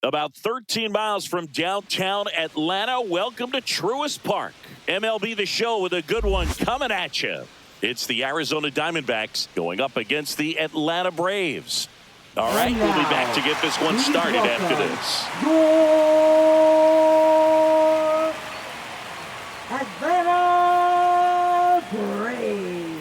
About 13 miles from downtown Atlanta. Welcome to Truist Park. MLB The Show with a good one coming at you. It's the Arizona Diamondbacks going up against the Atlanta Braves. All right, we'll be back to get this one started after this. Your Atlanta Braves.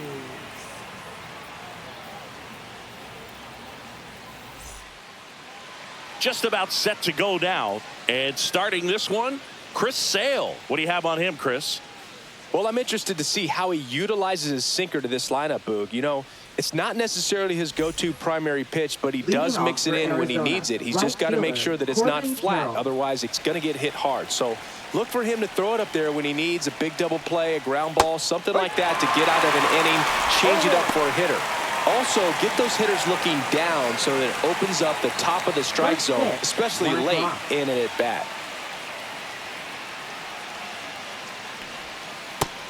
Just about set to go now. And starting this one, Chris Sale. What do you have on him, Chris? Well, I'm interested to see how he utilizes his sinker to this lineup, Boog. You know, it's not necessarily his go-to primary pitch, but he does mix it in when he needs it. He's just got to make sure that it's not flat. Otherwise, it's going to get hit hard. So look for him to throw it up there when he needs a big double play, a ground ball, something like that to get out of an inning, change it up for a hitter. Also, get those hitters looking down so that it opens up the top of the strike zone, especially late in an at-bat.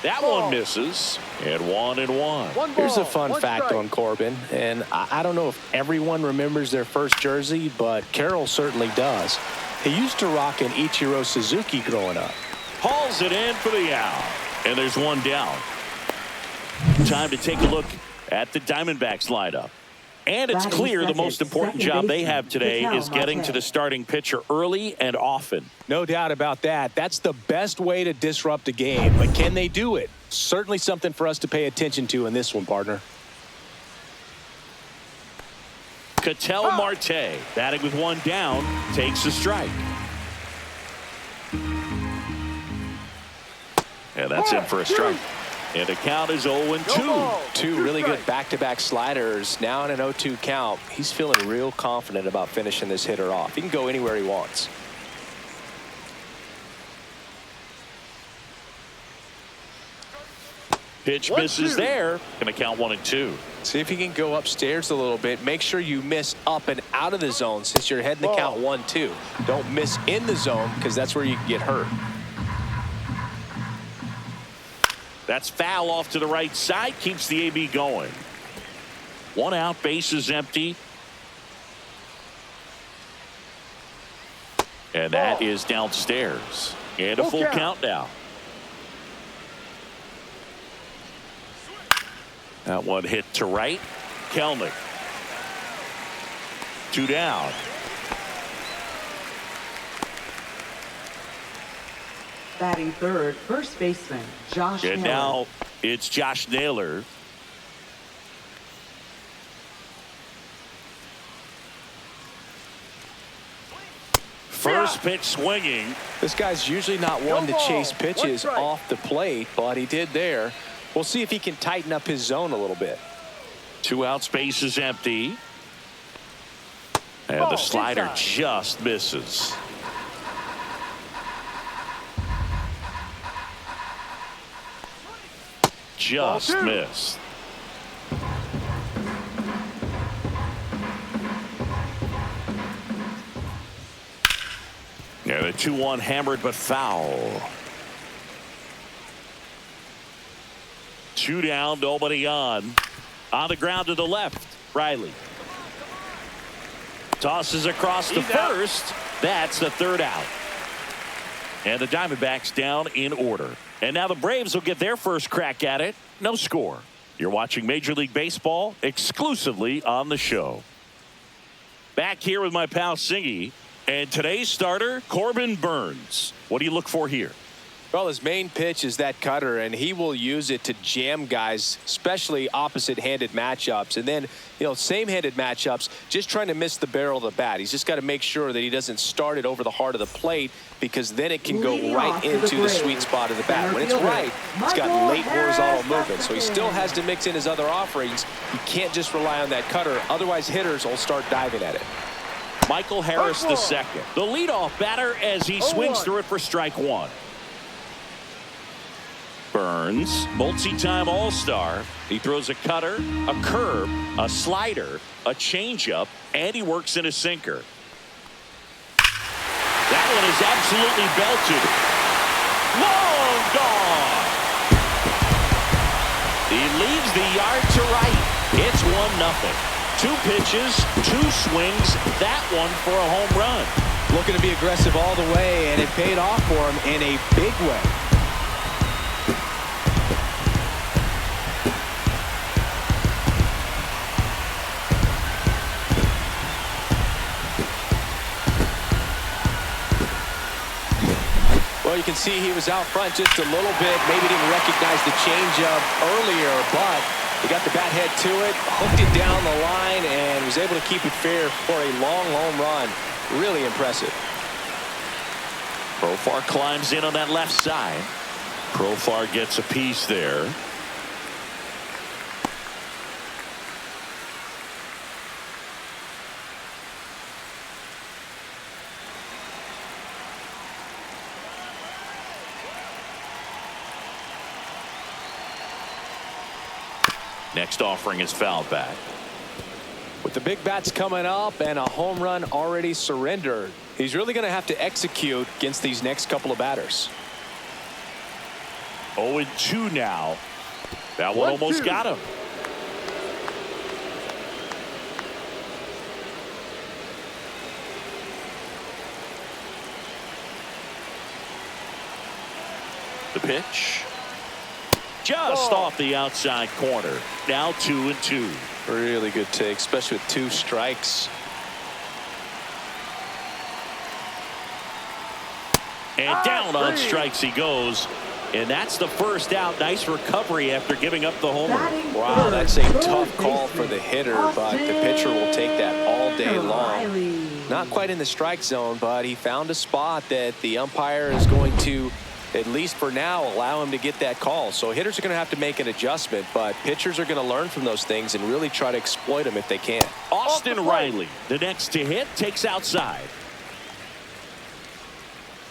That one misses, and 1-1. Here's a fun fact on Corbin, and I don't know if everyone remembers their first jersey, but Carroll certainly does. He used to rock an Ichiro Suzuki growing up. Hauls it in for the out, and there's one down. Time to take a look at the Diamondbacks lineup. And it's clear the most important job they have today is getting to the starting pitcher early and often. No doubt about that. That's the best way to disrupt a game. But can they do it? Certainly something for us to pay attention to in this one, partner. Ketel Marte, batting with one down, takes a strike. And that's in for a strike. And the count is 0-2. Two really good back-to-back sliders. Now in an 0-2 count. He's feeling real confident about finishing this hitter off. He can go anywhere he wants. Pitch misses there. Going to count 1-2. See if he can go upstairs a little bit. Make sure you miss up and out of the zone since you're heading to count 1-2. Don't miss in the zone because that's where you can get hurt. That's foul off to the right side. Keeps the AB going. One out. Base is empty. And that is downstairs. And a full count now. That one hit to right. Kelnick. Two down. Batting third, first baseman Josh And Naylor. now it's Josh Naylor. First pitch swinging. This guy's usually not one to chase pitches off the plate, but he did there. We'll see if he can tighten up his zone a little bit. Two out, space is empty. And the slider just misses. Just missed. Yeah, the 2-1 hammered but foul. Two down, nobody on. On the ground to the left, Riley. Tosses across to first. That's the third out. And the Diamondbacks down in order. And now the Braves will get their first crack at it. No score. You're watching Major League Baseball exclusively on the show. Back here with my pal Singy. And today's starter, Corbin Burnes. What do you look for here? Well, his main pitch is that cutter, and he will use it to jam guys, especially opposite-handed matchups. And then, you know, same-handed matchups, just trying to miss the barrel of the bat. He's just got to make sure that he doesn't start it over the heart of the plate because then it can go right into the sweet spot of the bat. When it's right, it's got late horizontal movement, so he still has to mix in his other offerings. You can't just rely on that cutter. Otherwise, hitters will start diving at it. Michael Harris the second. The leadoff batter as he swings through it for strike one. Burnes, multi-time All-Star. He throws a cutter, a curve, a slider, a changeup, and he works in a sinker. That one is absolutely belted. Long gone. He leaves the yard to right. It's 1-0. Two pitches, two swings, that one for a home run. Looking to be aggressive all the way, and it paid off for him in a big way. Well, you can see he was out front just a little bit. Maybe didn't recognize the changeup earlier, but he got the bat head to it, hooked it down the line, and was able to keep it fair for a long home run. Really impressive. Profar climbs in on that left side. Profar gets a piece there. Next offering is foul back. With the big bats coming up and a home run already surrendered, he's really going to have to execute against these next couple of batters. 0-2 now. That one almost got him. The pitch. Just off the outside corner. Now 2-2. Really good take, especially with 2 strikes. And down on strikes he goes. And that's the first out. Nice recovery after giving up the homer. Wow, that's a tough call for the hitter, but the pitcher will take that all day long. Not quite in the strike zone, but he found a spot that the umpire is going to, at least for now, allow him to get that call. So hitters are going to have to make an adjustment, but pitchers are going to learn from those things and really try to exploit them if they can. Austin Riley, the next to hit, takes outside.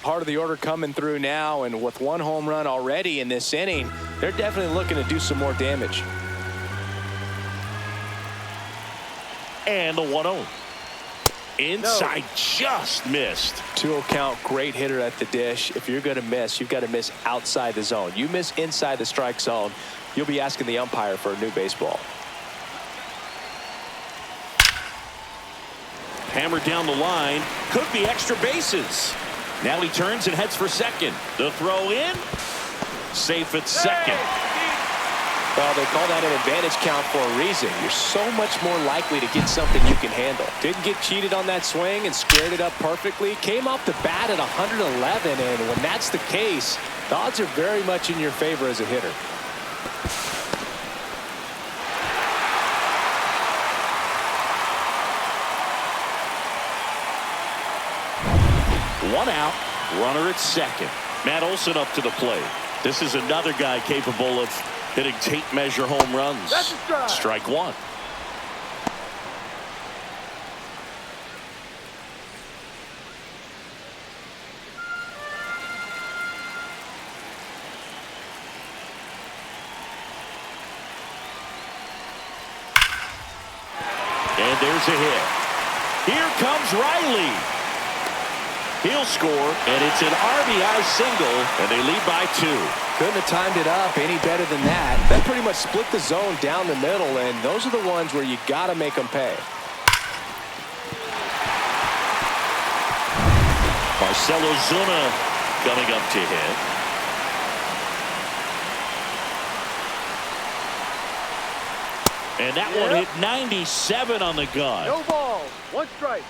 Part of the order coming through now, and with 1 home run already in this inning, they're definitely looking to do some more damage. And the 1-0. Inside, just missed. 2-0 count, great hitter at the dish. If you're going to miss, you've got to miss outside the zone. You miss inside the strike zone, you'll be asking the umpire for a new baseball. Hammered down the line, could be extra bases. Now he turns and heads for second. The throw in, safe at second. Well, they call that an advantage count for a reason. You're so much more likely to get something you can handle. Didn't get cheated on that swing and squared it up perfectly. Came off the bat at 111, and when that's the case, the odds are very much in your favor as a hitter. One out, runner at second. Matt Olson up to the plate. This is another guy capable of hitting tape measure home runs. Strike 1. And there's a hit. Here comes Riley. He'll score, and it's an RBI single, and they lead by 2. Couldn't have timed it up any better than that. That pretty much split the zone down the middle, and those are the ones where you got to make them pay. Marcell Ozuna coming up to hit. And that one hit 97 on the gun. No ball, 1 strike.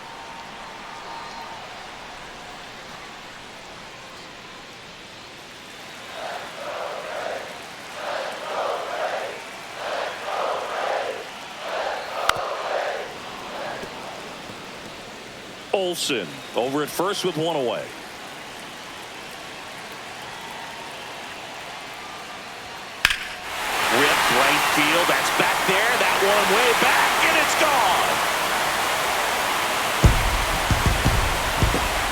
Olson over at first with 1 away. Ripped right field. That's back there. That one way back, and it's gone.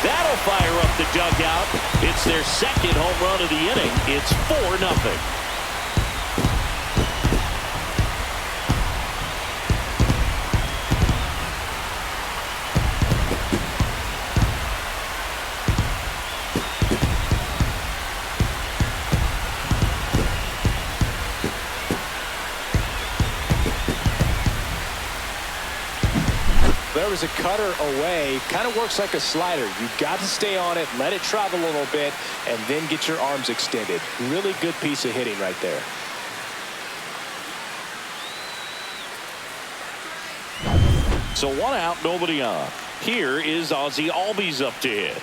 That'll fire up the dugout. It's their second home run of the inning. It's 4-0. There was a cutter away. Kind of works like a slider. You've got to stay on it, let it travel a little bit, and then get your arms extended. Really good piece of hitting right there. So 1 out, nobody on. Here is Ozzie Albies up to hit.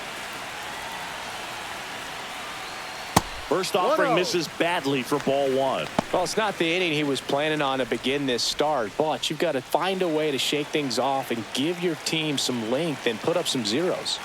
First offering misses badly for ball 1. Well, it's not the inning he was planning on to begin this start, but you've got to find a way to shake things off and give your team some length and put up some zeros.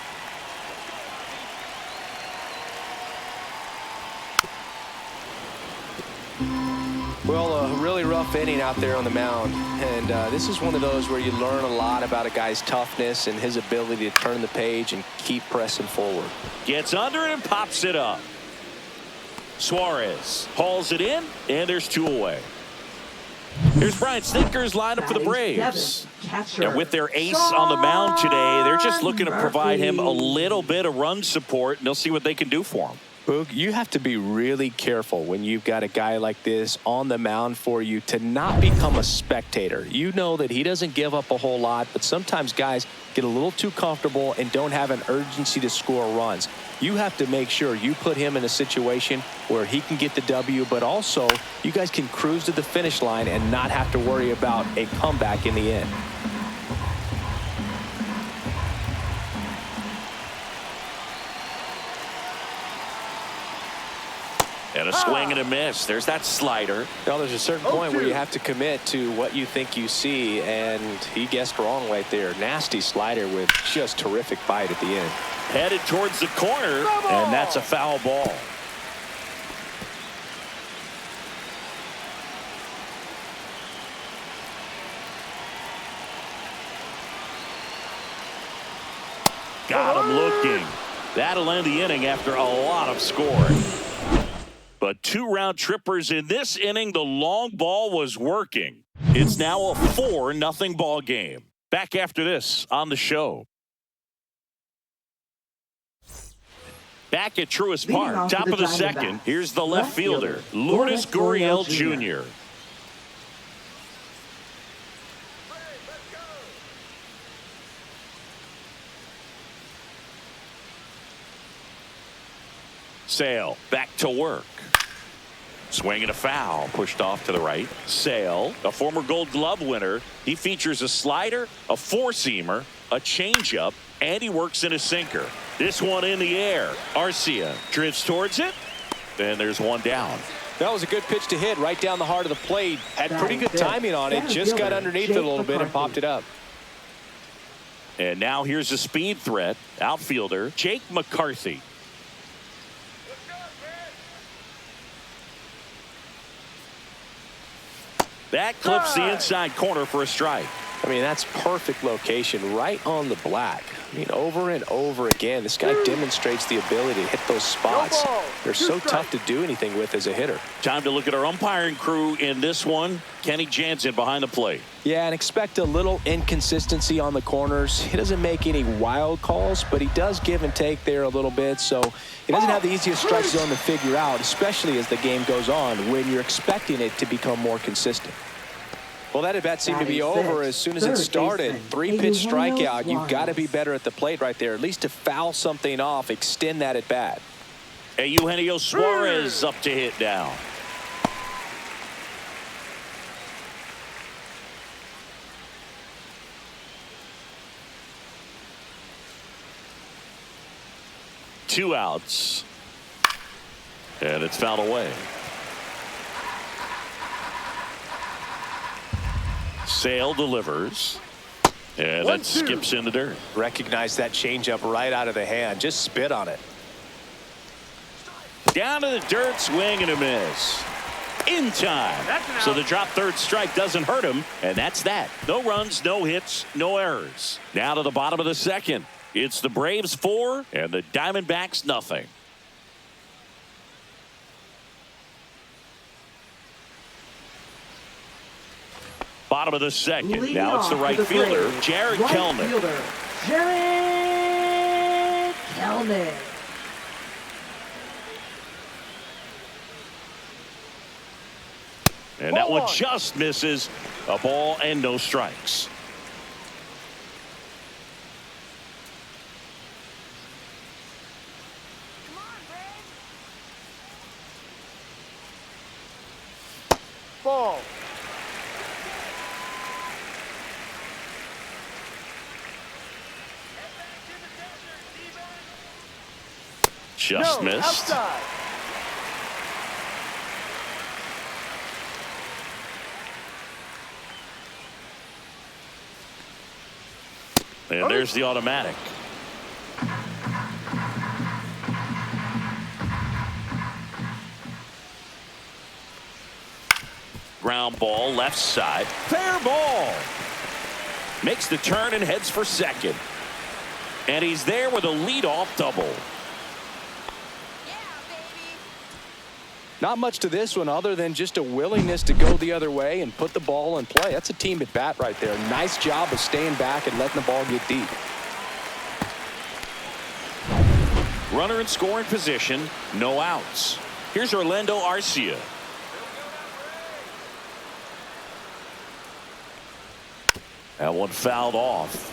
Well, a really rough inning out there on the mound, and this is one of those where you learn a lot about a guy's toughness and his ability to turn the page and keep pressing forward. Gets under it and pops it up. Suarez hauls it in, and there's 2 away. Here's Brian Snitker's lineup for the Braves. And with their ace on the mound today, they're just looking to provide him a little bit of run support, and they'll see what they can do for him. Boog, you have to be really careful when you've got a guy like this on the mound for you to not become a spectator. You know that he doesn't give up a whole lot, but sometimes guys get a little too comfortable and don't have an urgency to score runs. You have to make sure you put him in a situation where he can get the W, but also you guys can cruise to the finish line and not have to worry about a comeback in the end. And a swing and a miss. There's that slider. Well, there's a certain point where you have to commit to what you think you see, and he guessed wrong right there. Nasty slider with just terrific bite at the end. Headed towards the corner, and that's a foul ball. Got him looking. That'll end the inning after a lot of scoring. But 2 round trippers in this inning. The long ball was working. It's now a 4-0 ball game. Back after this on the show. Back at Truist Park, top of the second. Here's the left fielder, Lourdes Gurriel Jr. Sale back to work. Swing and a foul, pushed off to the right. Sale, a former Gold Glove winner. He features a slider, a 4-seamer, a changeup, and he works in a sinker. This one in the air. Arcia drifts towards it, and there's 1 down. That was a good pitch to hit right down the heart of the plate. Had pretty good timing on it. Just got underneath it a little bit and popped it up. And now here's a speed threat. Outfielder Jake McCarthy. That clips the inside corner for a strike. I mean, that's perfect location right on the black. I mean, over and over again, this guy demonstrates the ability to hit those spots. They're so tough to do anything with as a hitter. Time to look at our umpiring crew in this one. Kenny Jansen behind the plate. Yeah, and expect a little inconsistency on the corners. He doesn't make any wild calls, but he does give and take there a little bit. So he doesn't have the easiest strike zone to figure out, especially as the game goes on, when you're expecting it to become more consistent. Well, that at-bat seemed to be over as soon as it started. 3-pitch strikeout. You've got to be better at the plate right there, at least to foul something off, extend that at-bat. And Eugenio Suarez up to hit now. Two outs. And it's fouled away. Sale delivers. And that skips in the dirt. Recognize that changeup right out of the hand. Just spit on it. Down to the dirt, swing and a miss. In time. So the drop third strike doesn't hurt him. And that's that. No runs, no hits, no errors. Now to the bottom of the second. It's the Braves 4 and the Diamondbacks nothing. Bottom of the second. Now it's the right fielder, Jared Kelenic. Jared Kelenic. And that one just misses. A ball and no strikes. Ball. Just missed. Outside. And there's the automatic. Ground ball left side. Fair ball. Makes the turn and heads for second. And he's there with a leadoff double. Not much to this one other than just a willingness to go the other way and put the ball in play. That's a team at bat right there. Nice job of staying back and letting the ball get deep. Runner in scoring position, no outs. Here's Orlando Arcia. That one fouled off.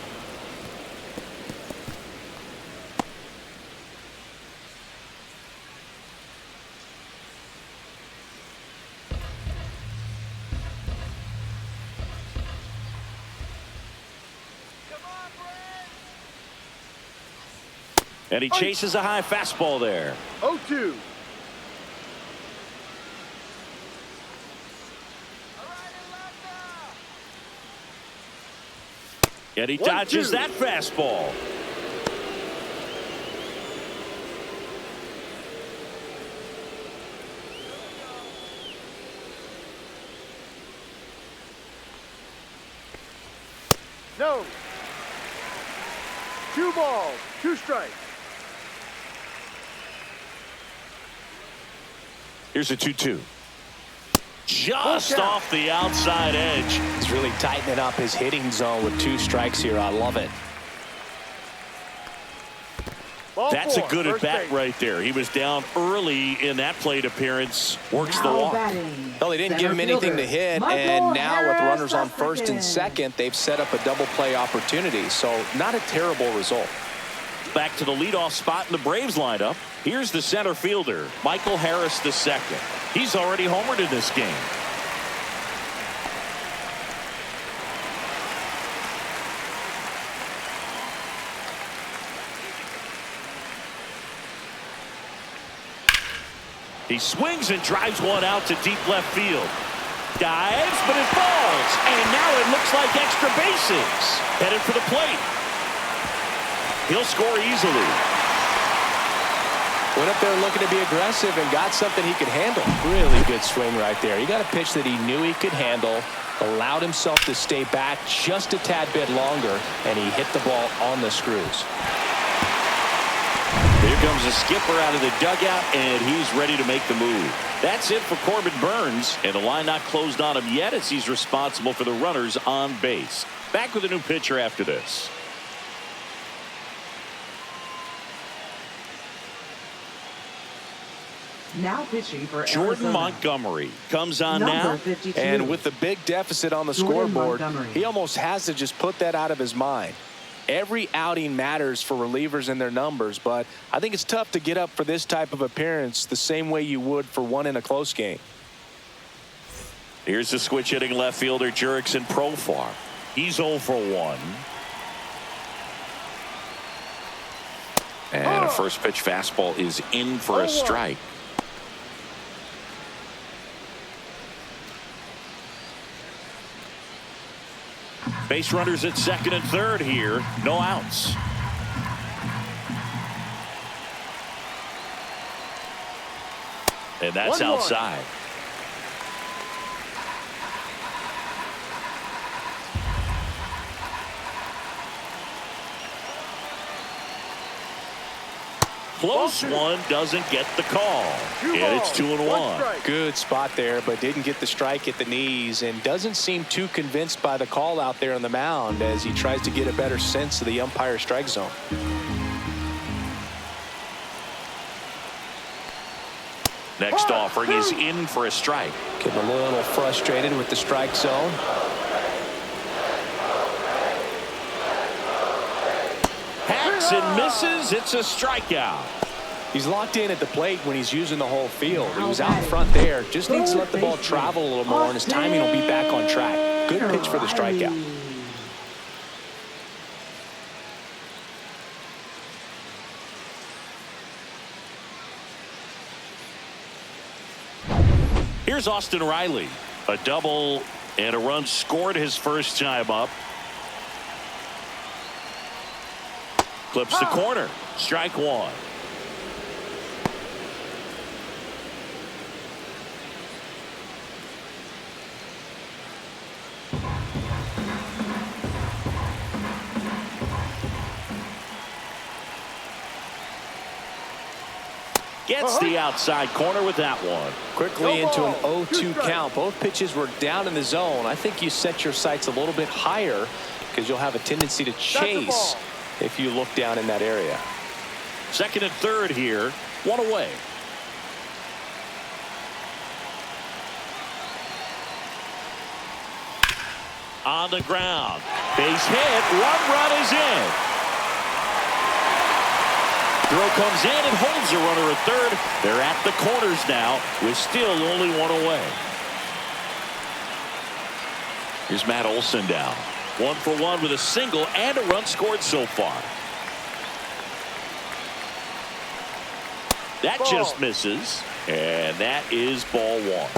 And he chases a high fastball there. 0-2. And he dodges that fastball. No. 2 balls, 2 strikes. Here's a 2-2. Just off the outside edge. He's really tightening up his hitting zone with 2 strikes here. I love it. Ball That's 4, a good at bat right there. He was down early in that plate appearance. Works the walk. Well, they didn't give him anything to hit, and now with runners on first and second, they've set up a double play opportunity. So not a terrible result. Back to the leadoff spot in the Braves lineup. Here's the center fielder, Michael Harris II. He's already homered in this game. He swings and drives one out to deep left field. Dives, but it falls. And now it looks like extra bases. Headed for the plate. He'll score easily. Went up there looking to be aggressive and got something he could handle. Really good swing right there. He got a pitch that he knew he could handle, allowed himself to stay back just a tad bit longer, and he hit the ball on the screws. Here comes a skipper out of the dugout, and he's ready to make the move. That's it for Corbin Burns, and the line not closed on him yet as he's responsible for the runners on base. Back with a new pitcher after this. Now pitching for Jordan Arizona. Montgomery comes on Number now. 52. And with the big deficit on the Jordan scoreboard, Montgomery. he almost has to just put that out of his mind. Every outing matters for relievers and their numbers, but I think it's tough to get up for this type of appearance the same way you would for one in a close game. Here's the switch hitting left fielder Jurickson Profar. He's 0 for 1. And a first pitch fastball is in for a strike. Base runners at second and third here. No outs. And that's 1-1. outside. Close one, doesn't get the call. And it's 2-1. Good spot there, but didn't get the strike at the knees and doesn't seem too convinced by the call out there on the mound as he tries to get a better sense of the umpire strike zone. Next offering is in for a strike. Getting a little frustrated with the strike zone. Hacks and misses. It's a strikeout. He's locked in at the plate when he's using the whole field. He was out front there. Just needs to let the ball travel a little more, and his timing will be back on track. Good pitch for the strikeout. Here's Austin Riley. A double and a run scored his first time up. Clips the corner. Strike one. Gets the outside corner with that one. Quickly into an 0-2 count. Both pitches were down in the zone. I think you set your sights a little bit higher because you'll have a tendency to chase if you look down in that area. Second and third here. One away. On the ground. Base hit. One run is in. Throw comes in and holds the runner at third. They're at the corners now with still only one away. Here's Matt Olson down. 1 for 1 with a single and a run scored so far. That just misses, and that is ball one.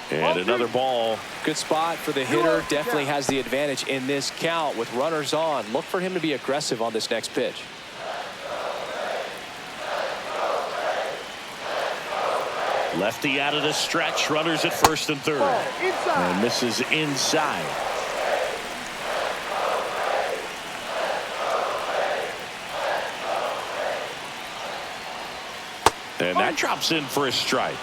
And another ball. Good spot for the hitter. Definitely has the advantage in this count with runners on. Look for him to be aggressive on this next pitch. Lefty out of the stretch. Runners at first and third. And misses inside. And that drops in for a strike.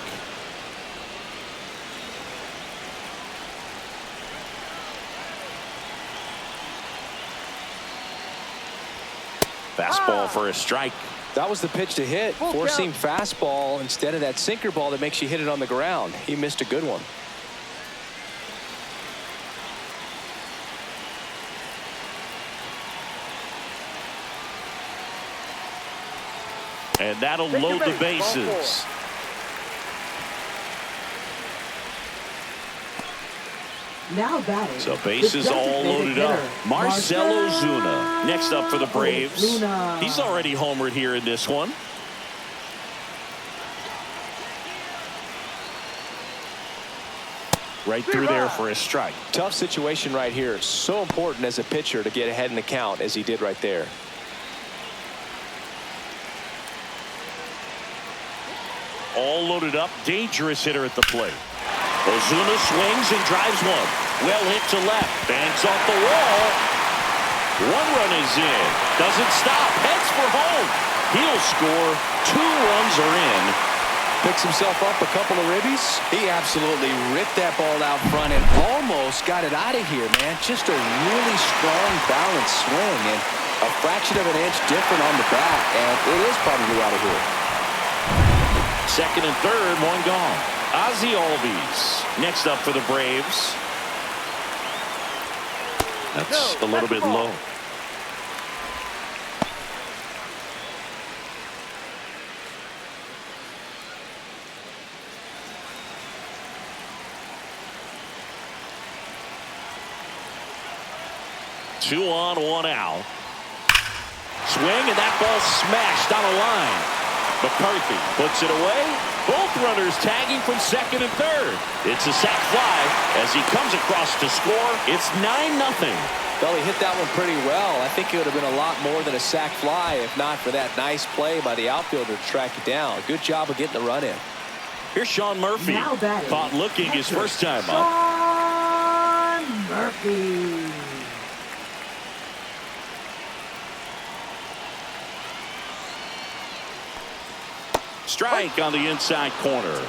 Fastball for a strike. That was the pitch to hit. Four-seam fastball instead of that sinker ball that makes you hit it on the ground. He missed a good one. And that'll load the bases. Now batting. So bases all loaded up. Marcell Ozuna next up for the Braves. He's already homered here in this one. Right through there for a strike. Tough situation right here. So important as a pitcher to get ahead in the count as he did right there. All loaded up. Dangerous hitter at the plate. Ozuna swings and drives one. Well hit to left. Bangs off the wall. One run is in. Doesn't stop. Heads for home. He'll score. 2 runs are in. Picks himself up a couple of ribbies. He absolutely ripped that ball out front and almost got it out of here, man. Just a really strong, balanced swing and a fraction of an inch different on the bat, and it is probably out of here. Second and third, one gone. Ozzie Albies next up for the Braves. That's a little bit low. Two on, one out. Swing, and that ball smashed on a line. McCarthy puts it away. Both runners tagging from second and third. It's a sac fly as he comes across to score. It's 9-0. Well, he hit that one pretty well. I think it would have been a lot more than a sac fly if not for that nice play by the outfielder to track it down. Good job of getting the run in. Here's Sean Murphy. Caught looking his first time up. Sean Murphy. Strike on the inside corner.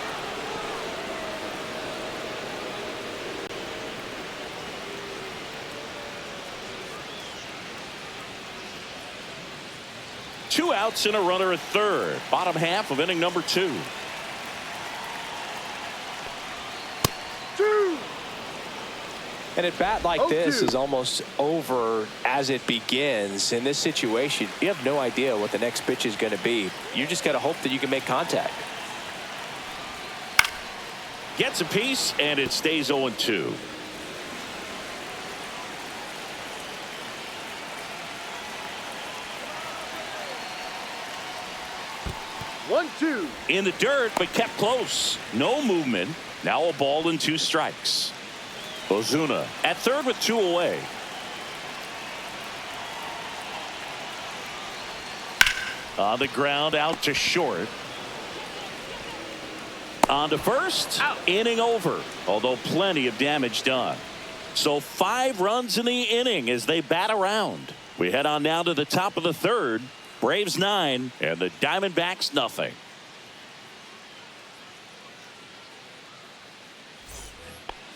Two outs and a runner at third. Bottom half of inning number 2. And at bat like this is almost over as it begins. In this situation, you have no idea what the next pitch is going to be. You just got to hope that you can make contact. Gets a piece, and it stays 0-2. One, two. In the dirt, but kept close. No movement. Now a ball and 2 strikes. Ozuna at third with 2 away. On the ground, out to short. On to first. Out. Inning over, although plenty of damage done. So 5 runs in the inning as they bat around. We head on now to the top of the third. Braves 9 and the Diamondbacks nothing.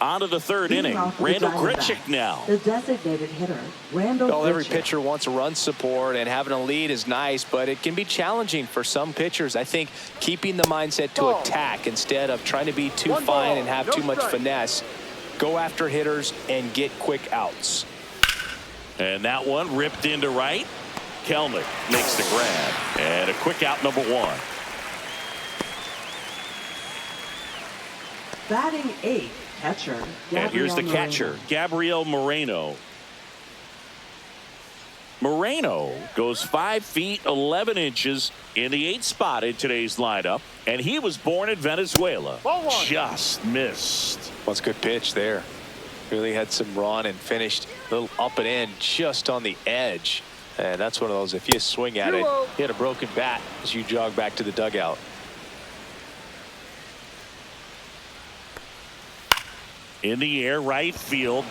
On to the third inning. Randall Grichuk now. The designated hitter, Randall Grichuk. Every pitcher wants a run support, and having a lead is nice, but it can be challenging for some pitchers. I think keeping the mindset to attack instead of trying to be too fine and have too much finesse. Go after hitters and get quick outs. And that one ripped into right. Kelnick makes the grab. And a quick out, number 1. Batting 8. Catcher, and here's the catcher, Gabriel Moreno. Moreno goes 5 feet 11 inches in the 8th spot in today's lineup, and he was born in Venezuela. Just missed. What's a good pitch there? Really had some run and finished a little up and in just on the edge. And that's one of those, if you swing at it, hit a broken bat as you jog back to the dugout. In the air, right field.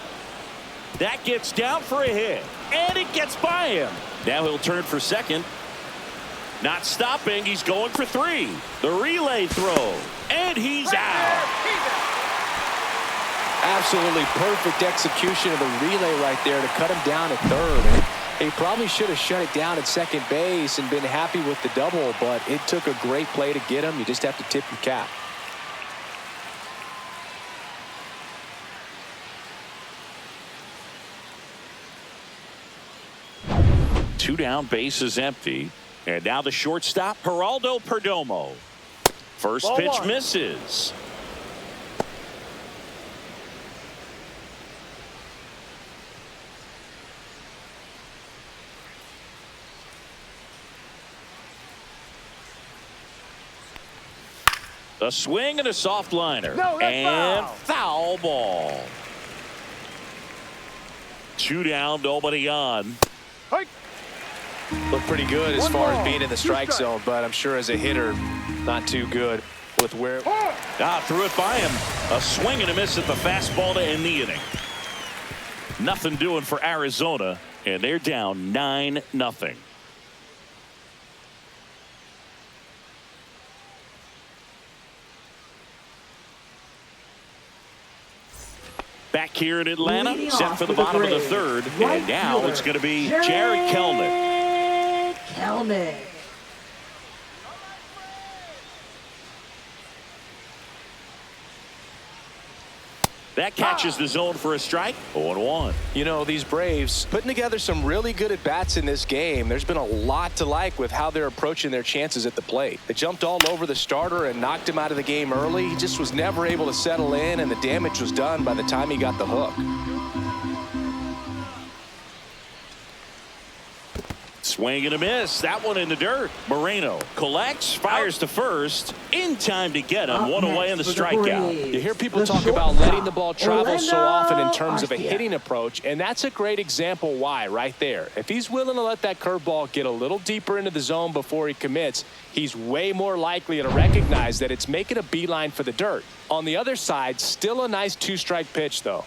That gets down for a hit, and it gets by him. Now he'll turn for second. Not stopping, he's going for 3. The relay throw, and he's out. Absolutely perfect execution of the relay right there to cut him down at third. And he probably should have shut it down at second base and been happy with the double, but it took a great play to get him. You just have to tip your cap. Two down, bases empty. And now the shortstop, Geraldo Perdomo. First pitch misses. A swing and a soft liner. And foul ball. 2 down, nobody on. Looked pretty good as far as being in the strike zone, but I'm sure as a hitter, not too good with where. Threw it by him. A swing and a miss at the fastball to end the inning. Nothing doing for Arizona, and they're down 9-0. Back here in Atlanta, set for the bottom of the third, and now it's going to be Jared Kelnick. That catches the zone for a strike. 0-1. You know, these Braves putting together some really good at-bats in this game. There's been a lot to like with how they're approaching their chances at the plate. They jumped all over the starter and knocked him out of the game early. He just was never able to settle in, and the damage was done by the time he got the hook. Swing and a miss. That one in the dirt. Moreno collects, fires to first. In time to get him. One away in the strikeout. You hear people talk about letting the ball travel so often in terms of a hitting approach, and that's a great example why right there. If he's willing to let that curveball get a little deeper into the zone before he commits, he's way more likely to recognize that it's making a beeline for the dirt. On the other side, still a nice 2-strike pitch, though.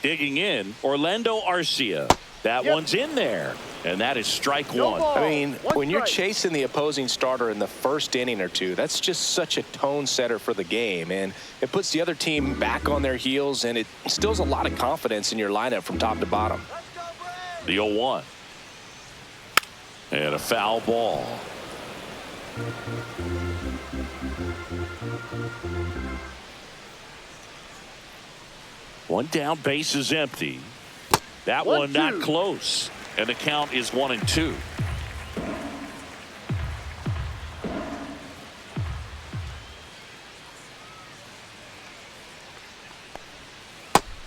Digging in, Orlando Arcia. That one's in there, and that is strike 1. I mean, when you're chasing the opposing starter in the first inning or two, that's just such a tone setter for the game, and it puts the other team back on their heels, and it instills a lot of confidence in your lineup from top to bottom. The 0-1. And a foul ball. One down, base is empty. That 1-2. one not close. And the count is 1-2.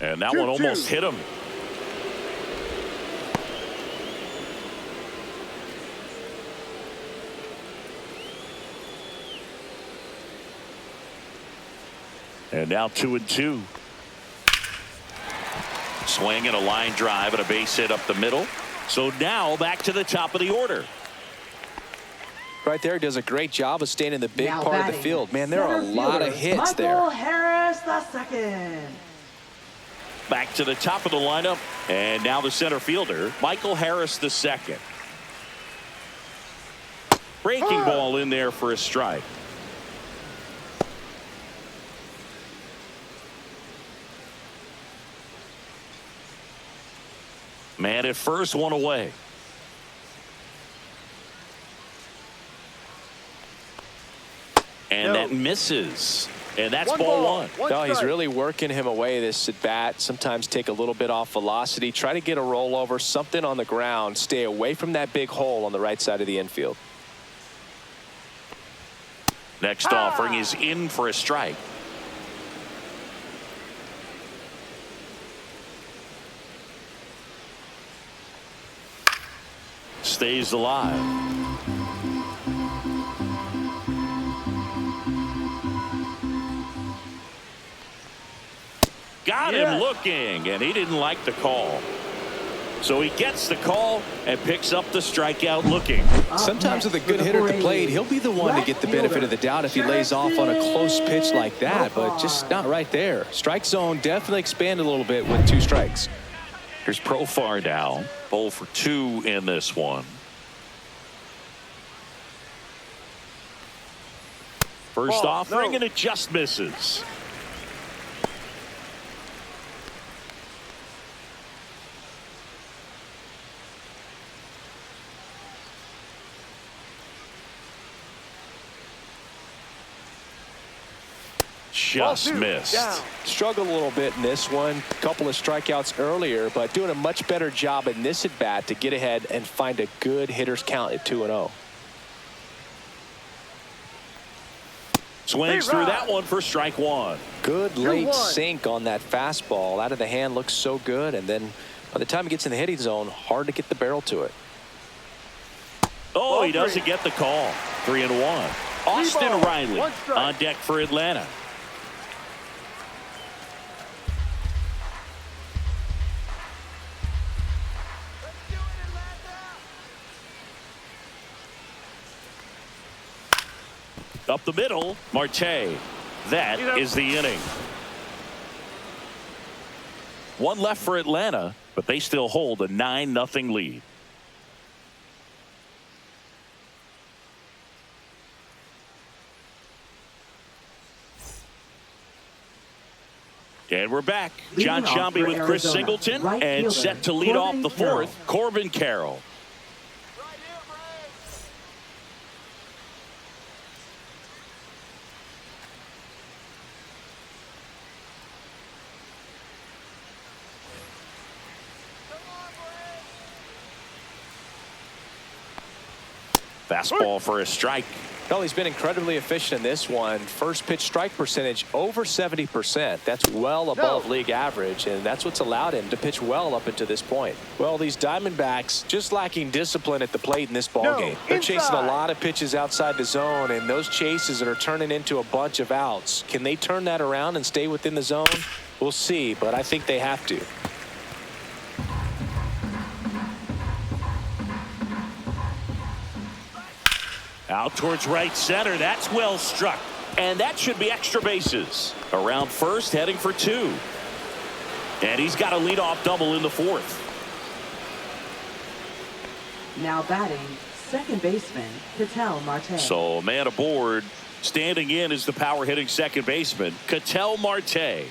And that one almost hit him. And now 2-2. Swing and a line drive and a base hit up the middle. So now back to the top of the order. Right there, does a great job of staying in the big Now part of the batting, field. Man, there are a lot of hits Michael there. Harris the second. Back to the top of the lineup. And now the center fielder, Michael Harris the second. Breaking ball in there for a strike. Man at first, one away. And that misses. And that's ball one. No, he's really working him away this at bat. Sometimes take a little bit off velocity. Try to get a rollover, something on the ground. Stay away from that big hole on the right side of the infield. Next offering is in for a strike. Stays alive. Got him looking, and he didn't like the call. So he gets the call and picks up the strikeout looking. Sometimes with a good hitter at the plate, he'll be the one to get the benefit of the doubt if he lays off on a close pitch like that, but just not right there. Strike zone definitely expanded a little bit with 2 strikes. Here's Profar now. 0 for 2 in this one. First offering, and it just misses. Just missed. Struggled a little bit in this one. Couple of strikeouts earlier, but doing a much better job in this at bat to get ahead and find a good hitter's count at 2-0. Swings through that one for strike one. Good late sink on that fastball. Out of the hand, looks so good, and then by the time he gets in the hitting zone, hard to get the barrel to it. Oh, he doesn't get the call. 3-1. Austin Riley on deck for Atlanta. Up the middle, Marte. That is the inning. One left for Atlanta, but they still hold a 9-0 lead. And we're back. John Sciambi with Chris Singleton, and set to lead off the fourth, Corbin Carroll. Fastball for a strike. Well, he's been incredibly efficient in this one. First pitch strike percentage over 70%. That's well above league average, and that's what's allowed him to pitch well up until this point. Well, these Diamondbacks just lacking discipline at the plate in this ballgame. They're chasing a lot of pitches outside the zone, and those chases are turning into a bunch of outs. Can they turn that around and stay within the zone? We'll see, but I think they have to. Out towards right center. That's well struck. And that should be extra bases. Around first, heading for 2. And he's got a leadoff double in the fourth. Now batting, second baseman, Ketel Marte. So man aboard. Standing in is the power hitting second baseman, Ketel Marte.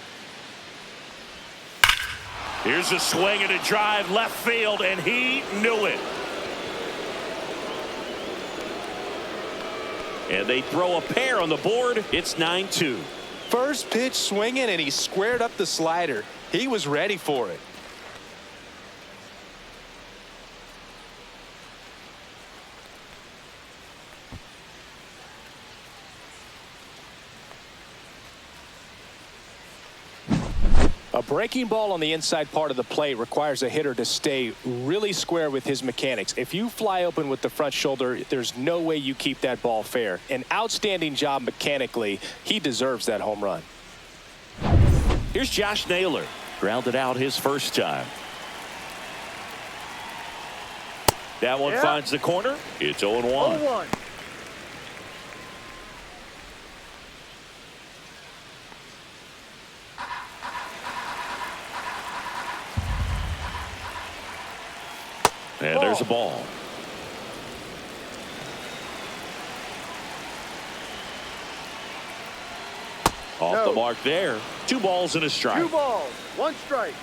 Here's a swing and a drive left field, and he knew it. And they throw a pair on the board. It's 9-2. First pitch swinging, and he squared up the slider. He was ready for it. A breaking ball on the inside part of the plate requires a hitter to stay really square with his mechanics. If you fly open with the front shoulder, there's no way you keep that ball fair. An outstanding job mechanically. He deserves that home run. Here's Josh Naylor. Grounded out his first time. That one finds the corner. It's 0-1. 0-1. And there's a ball. Off the mark there. 2 balls and a strike. 2 balls, 1 strike.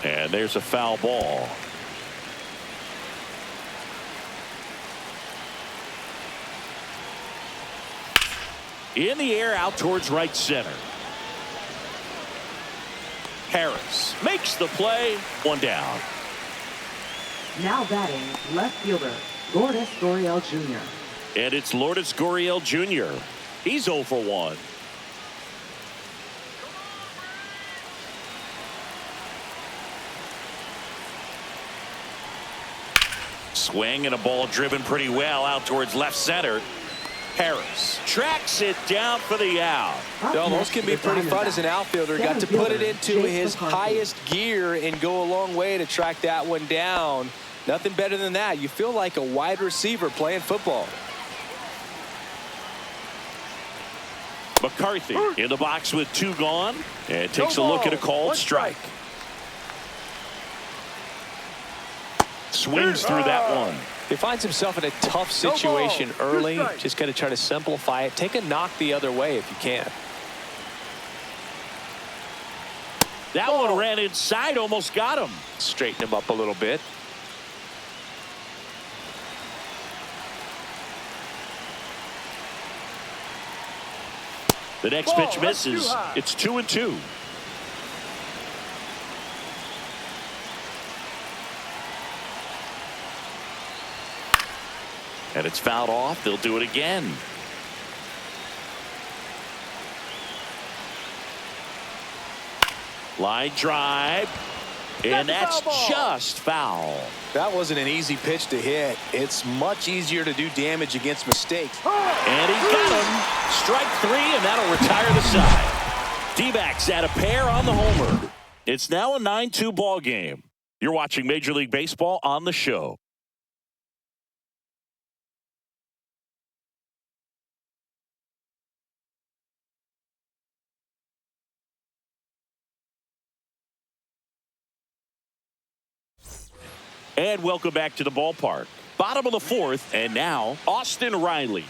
And there's a foul ball. In the air out towards right center. Harris makes the play. 1 down. Now batting, left fielder, Lourdes Gurriel Jr. And it's Lourdes Gurriel Jr. He's 0 for 1. Swing and a ball driven pretty well out towards left center. Harris tracks it down for the out. Well, those can be pretty fun as an outfielder. Got to put it into his highest gear and go a long way to track that one down. Nothing better than that. You feel like a wide receiver playing football. McCarthy in the box with 2 gone and takes a look at a called strike. Swings through that one. He finds himself in a tough situation early. Just got to try to simplify it. Take a knock the other way if you can. That one ran inside, almost got him. Straighten him up a little bit. The next pitch misses. It's 2-2. And it's fouled off. They'll do it again. Line drive. And that's just foul. That wasn't an easy pitch to hit. It's much easier to do damage against mistakes. And he got him. Strike 3, and that'll retire the side. D-backs add a pair on the homer. It's now a 9-2 ball game. You're watching Major League Baseball on the show. And welcome back to the ballpark. Bottom of the 4th, and now Austin Riley.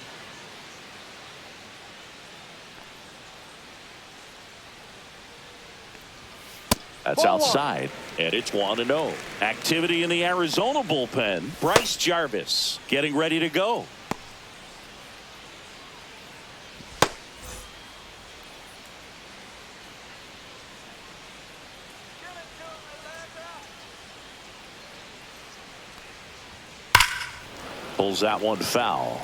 That's outside, and it's 1-0. Activity in the Arizona bullpen. Bryce Jarvis getting ready to go. Pulls that one foul.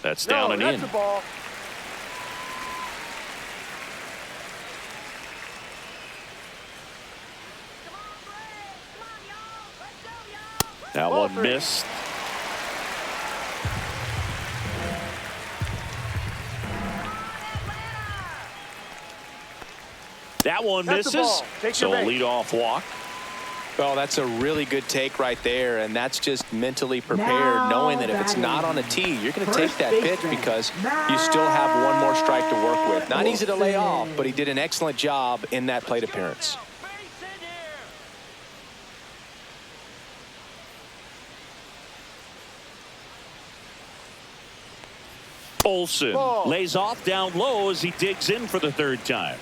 That's down and in. That one missed. That one misses. So a leadoff walk. Well, that's a really good take right there, and that's just mentally prepared, knowing that if it's not on a tee, you're going to take that pitch because you still have one more strike to work with. Not easy to lay off, but he did an excellent job in that plate appearance. Olsen lays off down low as he digs in for the 3rd time.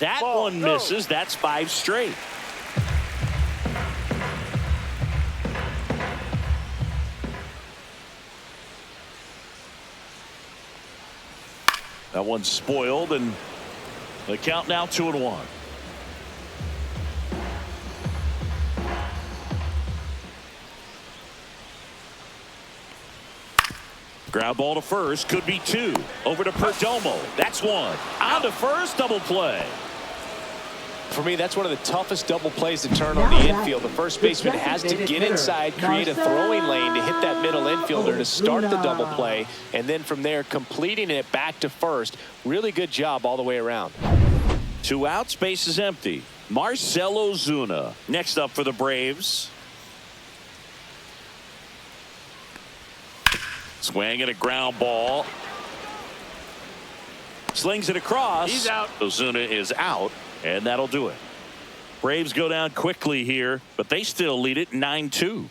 That Ball, one go. misses. That's 5 straight. That one's spoiled, and the count now 2-1. Ground ball to first, could be 2. Over to Perdomo. That's 1. On to first, double play. For me, that's one of the toughest double plays to turn on the infield. The first baseman has to get inside, create a throwing lane to hit that middle infielder to start the double play, and then from there completing it back to first. Really good job all the way around. 2 outs, base is empty. Marcell Ozuna next up for the Braves. Swing and a ground ball. Slings it across. He's out. Ozuna is out, and that'll do it. Braves go down quickly here, but they still lead it 9-2.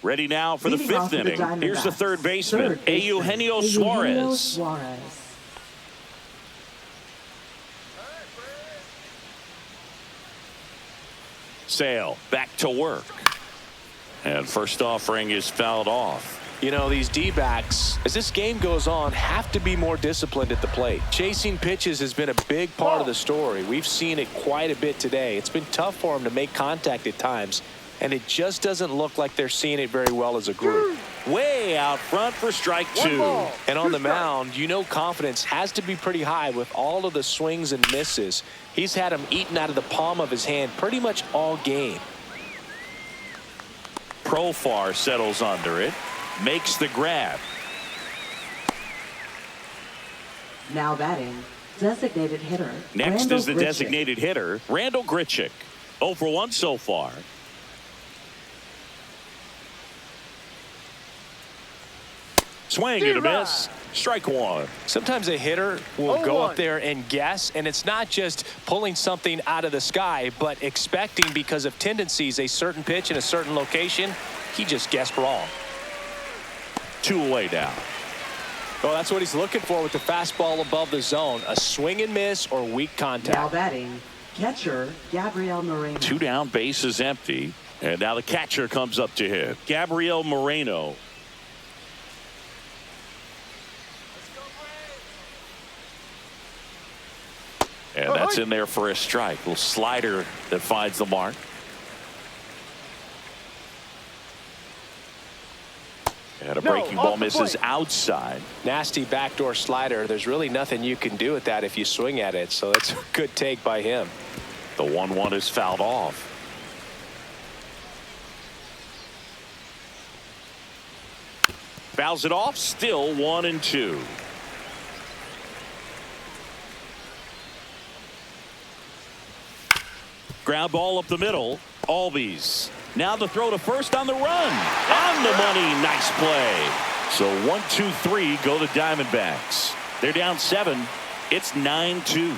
Ready now for the 5th inning. Here's the third baseman, Eugenio Suarez. Sale back to work. And first offering is fouled off. You know, these D-backs, as this game goes on, have to be more disciplined at the plate. Chasing pitches has been a big part of the story. We've seen it quite a bit today. It's been tough for them to make contact at times, and it just doesn't look like they're seeing it very well as a group. Way out front for strike 2. And on the mound, you know confidence has to be pretty high with all of the swings and misses. He's had them eaten out of the palm of his hand pretty much all game. Profar settles under it. Makes the grab. Now batting, designated hitter. Next Randall is the Grichuk. designated hitter, Randall Grichuk. 0 for 1 so far. Swing and a miss. Strike 1. Sometimes a hitter will go up there and guess, and it's not just pulling something out of the sky, but expecting because of tendencies a certain pitch in a certain location. He just guessed wrong. 2 away now. Well, that's what he's looking for with the fastball above the zone. A swing and miss or weak contact. Now batting, catcher Gabriel Moreno. 2 down, base is empty. And now the catcher comes up to hit. Gabriel Moreno. And that's in there for a strike. Little slider that finds the mark. And a breaking ball misses outside. Nasty backdoor slider. There's really nothing you can do with that if you swing at it. So that's a good take by him. The 1-1 is fouled off. Fouls it off. Still 1-2. Ground ball up the middle. Albies. Now the throw to first on the run. On the money. Nice play. So 1-2-3 go the Diamondbacks. They're down 7. It's 9-2.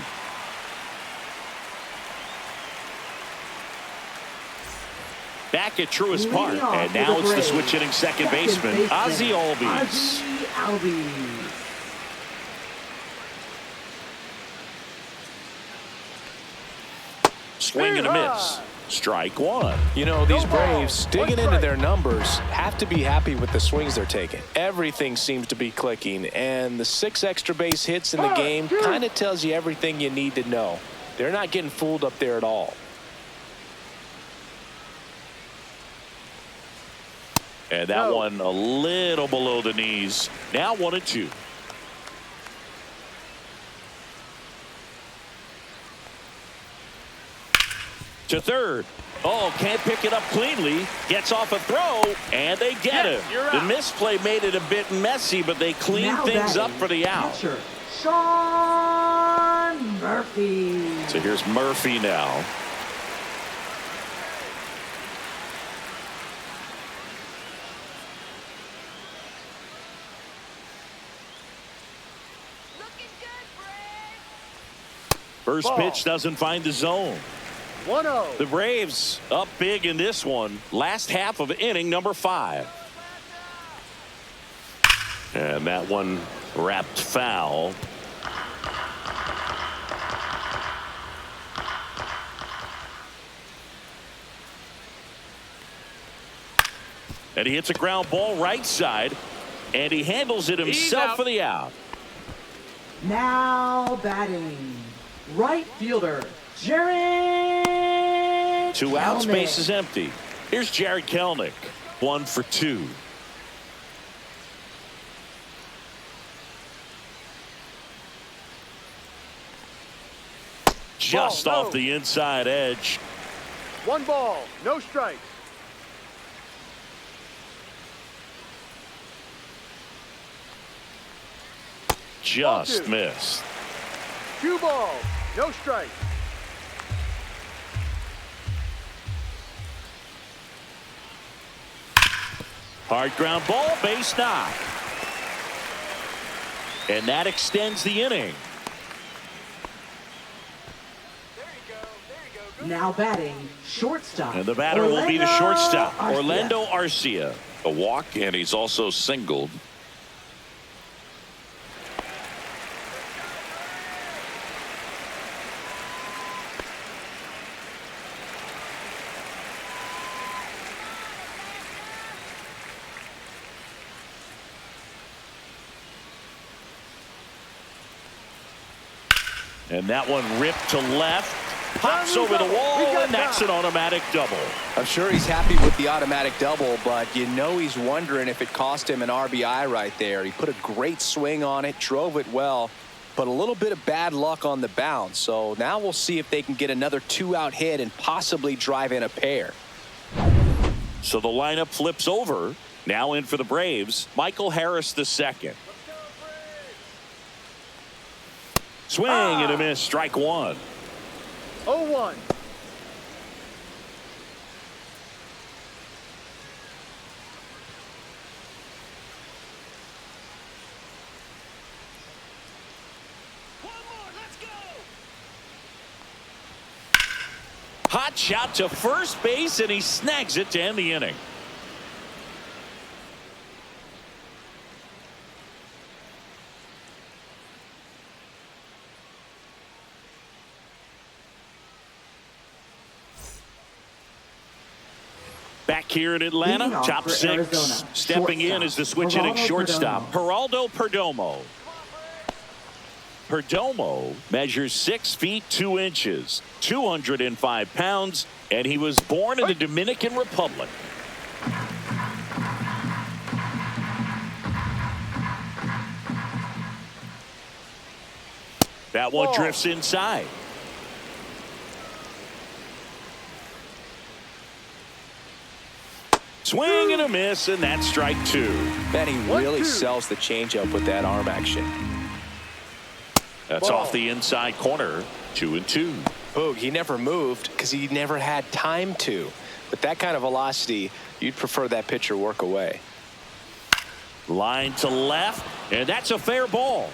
Back at Truist Park. And now it's the switch hitting second baseman, Ozzie Albies. Swing and a miss. Strike 1. You know, these Braves digging into their numbers have to be happy with the swings they're taking. Everything seems to be clicking, and the 6 extra base hits in the game kind of tells you everything you need to know. They're not getting fooled up there at all. And that one a little below the knees. Now 1-2. To third. Oh, can't pick it up cleanly. Gets off a throw, and they get him. The misplay made it a bit messy, but they cleaned things up for the out. Catcher Sean Murphy. So here's Murphy now. First pitch doesn't find the zone. 1-0. The Braves up big in this one. Last half of inning number 5. And that one wrapped foul. And he hits a ground ball right side, and he handles it himself for the out. Now batting, right fielder, Jared. 2 outs, Kelenic. base is empty. Here's Jared Kelenic, 1 for 2. Just off the inside edge. 1 ball, no strikes. Just missed. 2 balls, no strikes. Hard ground ball, base knock. And that extends the inning. Now batting, shortstop. And the batter will be the shortstop, Arcia. Orlando Arcia. A walk, and he's also singled. And that one ripped to left. Pops over the wall, and that's an automatic double. I'm sure he's happy with the automatic double, but you know he's wondering if it cost him an RBI right there. He put a great swing on it, drove it well, but a little bit of bad luck on the bounce. So now we'll see if they can get another 2-out hit and possibly drive in a pair. So the lineup flips over. Now in for the Braves, Michael Harris II. Swing and a miss, strike 1. 0-1. Hot shot to first base, and he snags it to end the inning. Back here in Atlanta, Leading off top for 6. Arizona, Stepping in shortstop, is the switch Geraldo hitting shortstop, Perdomo. Geraldo Perdomo. Perdomo measures 6 feet 2 inches, 205 pounds, and he was born in the Dominican Republic. That one drifts inside. Swing and a miss, and that's strike 2. Man, he really sells the changeup with that arm action. That's off the inside corner, 2-2. Boog, he never moved because he never had time to. With that kind of velocity, you'd prefer that pitcher work away. Line to left, and that's a fair ball.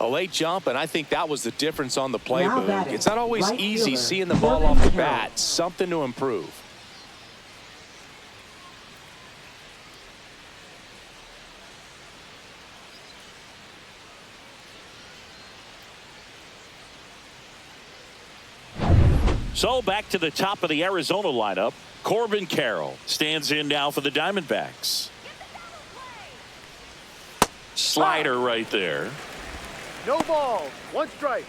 A late jump, and I think that was the difference on the play, Now Boog. batting, It's not always right easy fielder, seeing the ball Corbin off the Carroll. bat. Something to improve. So back to the top of the Arizona lineup. Corbin Carroll stands in now for the Diamondbacks. Slider right there. No balls, 1 strike.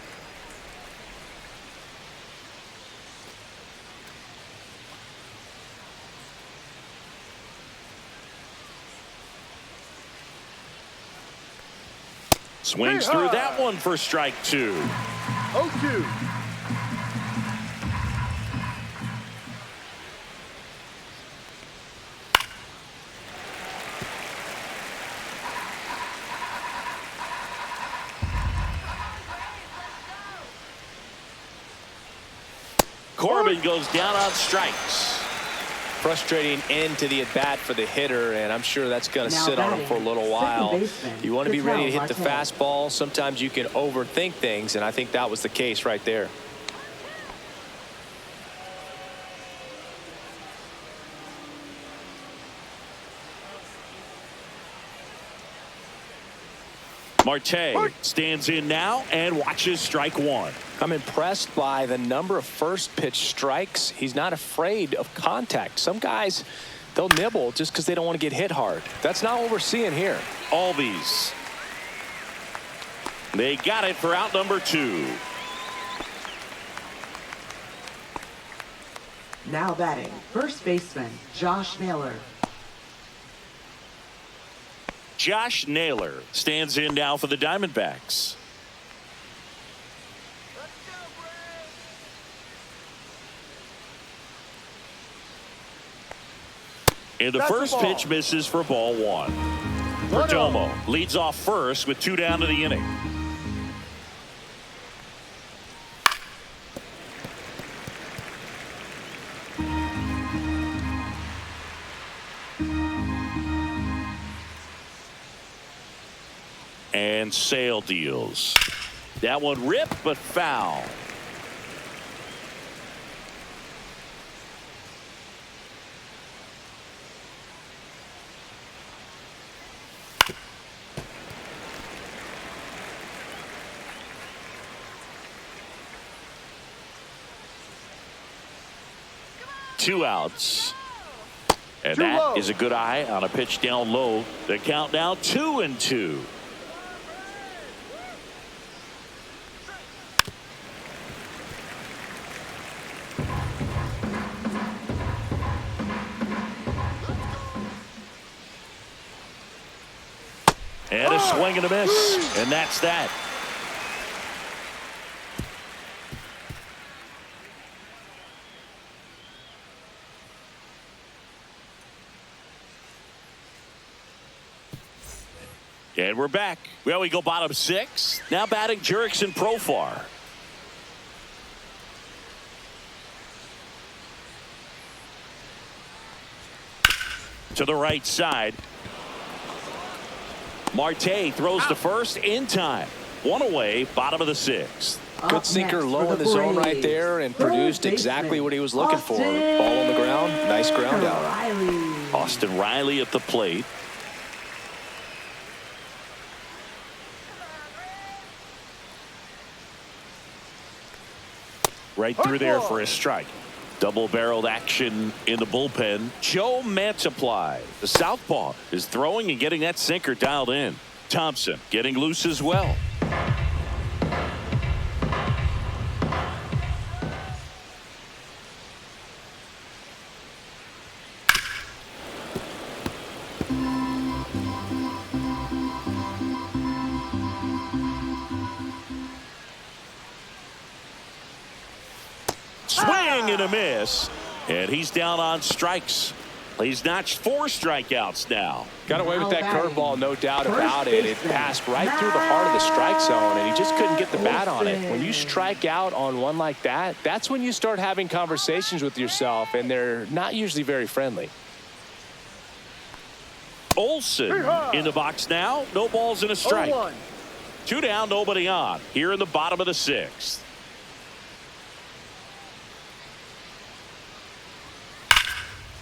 Swings through that one for strike 2. 0-2. Corbin goes down on strikes. Frustrating end to the at-bat for the hitter, and I'm sure that's going to Now sit on him batting, for a little second while. baseman, You want to be ready to hit the Vital Marte. fastball. Sometimes you can overthink things, and I think that was the case right there. Marte stands in now and watches strike one. I'm impressed by the number of first pitch strikes. He's not afraid of contact. Some guys, they'll nibble just because they don't want to get hit hard. That's not what we're seeing here. Albies. They got it for out number 2. Now batting, first baseman, Josh Naylor. Josh Naylor stands in now for the Diamondbacks. And the first pitch misses for ball 1. Perdomo leads off first with 2 down to the inning. And Sale deals. That one ripped but foul. Two outs. And that is a good eye on a pitch down low. The count now 2-2. And a swing and a miss. And that's that. And we're back. Well, we go bottom 6. Now batting Jurickson Profar. To the right side. Marte throws to first in time. One away, bottom of the 6th. Good sinker low in the zone right there and produced exactly what he was looking for. Ball on the ground. Nice ground out. Austin Riley at the plate. Right through there for a strike. Double-barreled action in the bullpen. Joe Mantiply, the southpaw, is throwing and getting that sinker dialed in. Thompson getting loose as well. Swing and a miss, and he's down on strikes. He's notched 4 strikeouts now. Got away with that curveball, no doubt about it. It passed right through the heart of the strike zone, and he just couldn't get the bat on it. When you strike out on one like that, that's when you start having conversations with yourself, and they're not usually very friendly. Olsen in the box now. No balls and a strike. 2 down, nobody on. Here in the bottom of the 6th.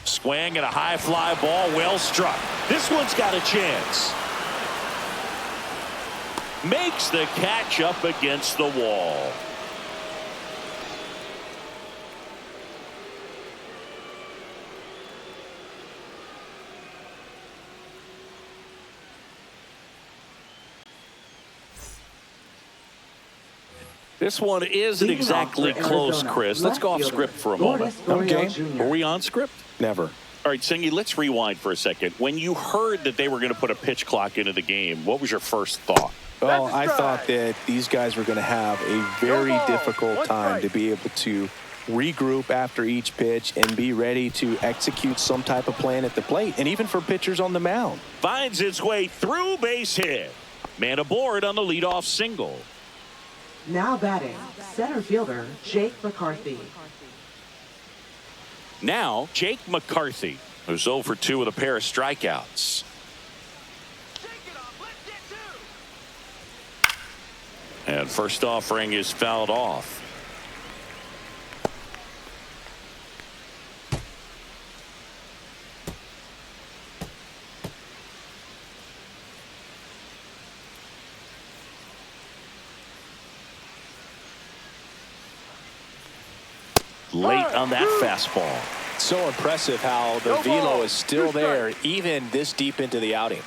Swing and a high fly ball, well struck. This one's got a chance. Makes the catch up against the wall. This one isn't exactly close, Chris. Let's go off script for a moment. Okay. Were we on script? Never. All right, Singy, let's rewind for a second. When you heard that they were going to put a pitch clock into the game, what was your first thought? Well, I thought that these guys were going to have a very difficult time to be able to regroup after each pitch and be ready to execute some type of plan at the plate, and even for pitchers on the mound. Finds its way through, base hit. Man aboard on the leadoff single. Now batting, center fielder, Jake McCarthy. Now, Jake McCarthy, who's 0 for 2 with a pair of strikeouts. And first offering is fouled off. late on that fastball. So impressive how the velo is still there even this deep into the outing.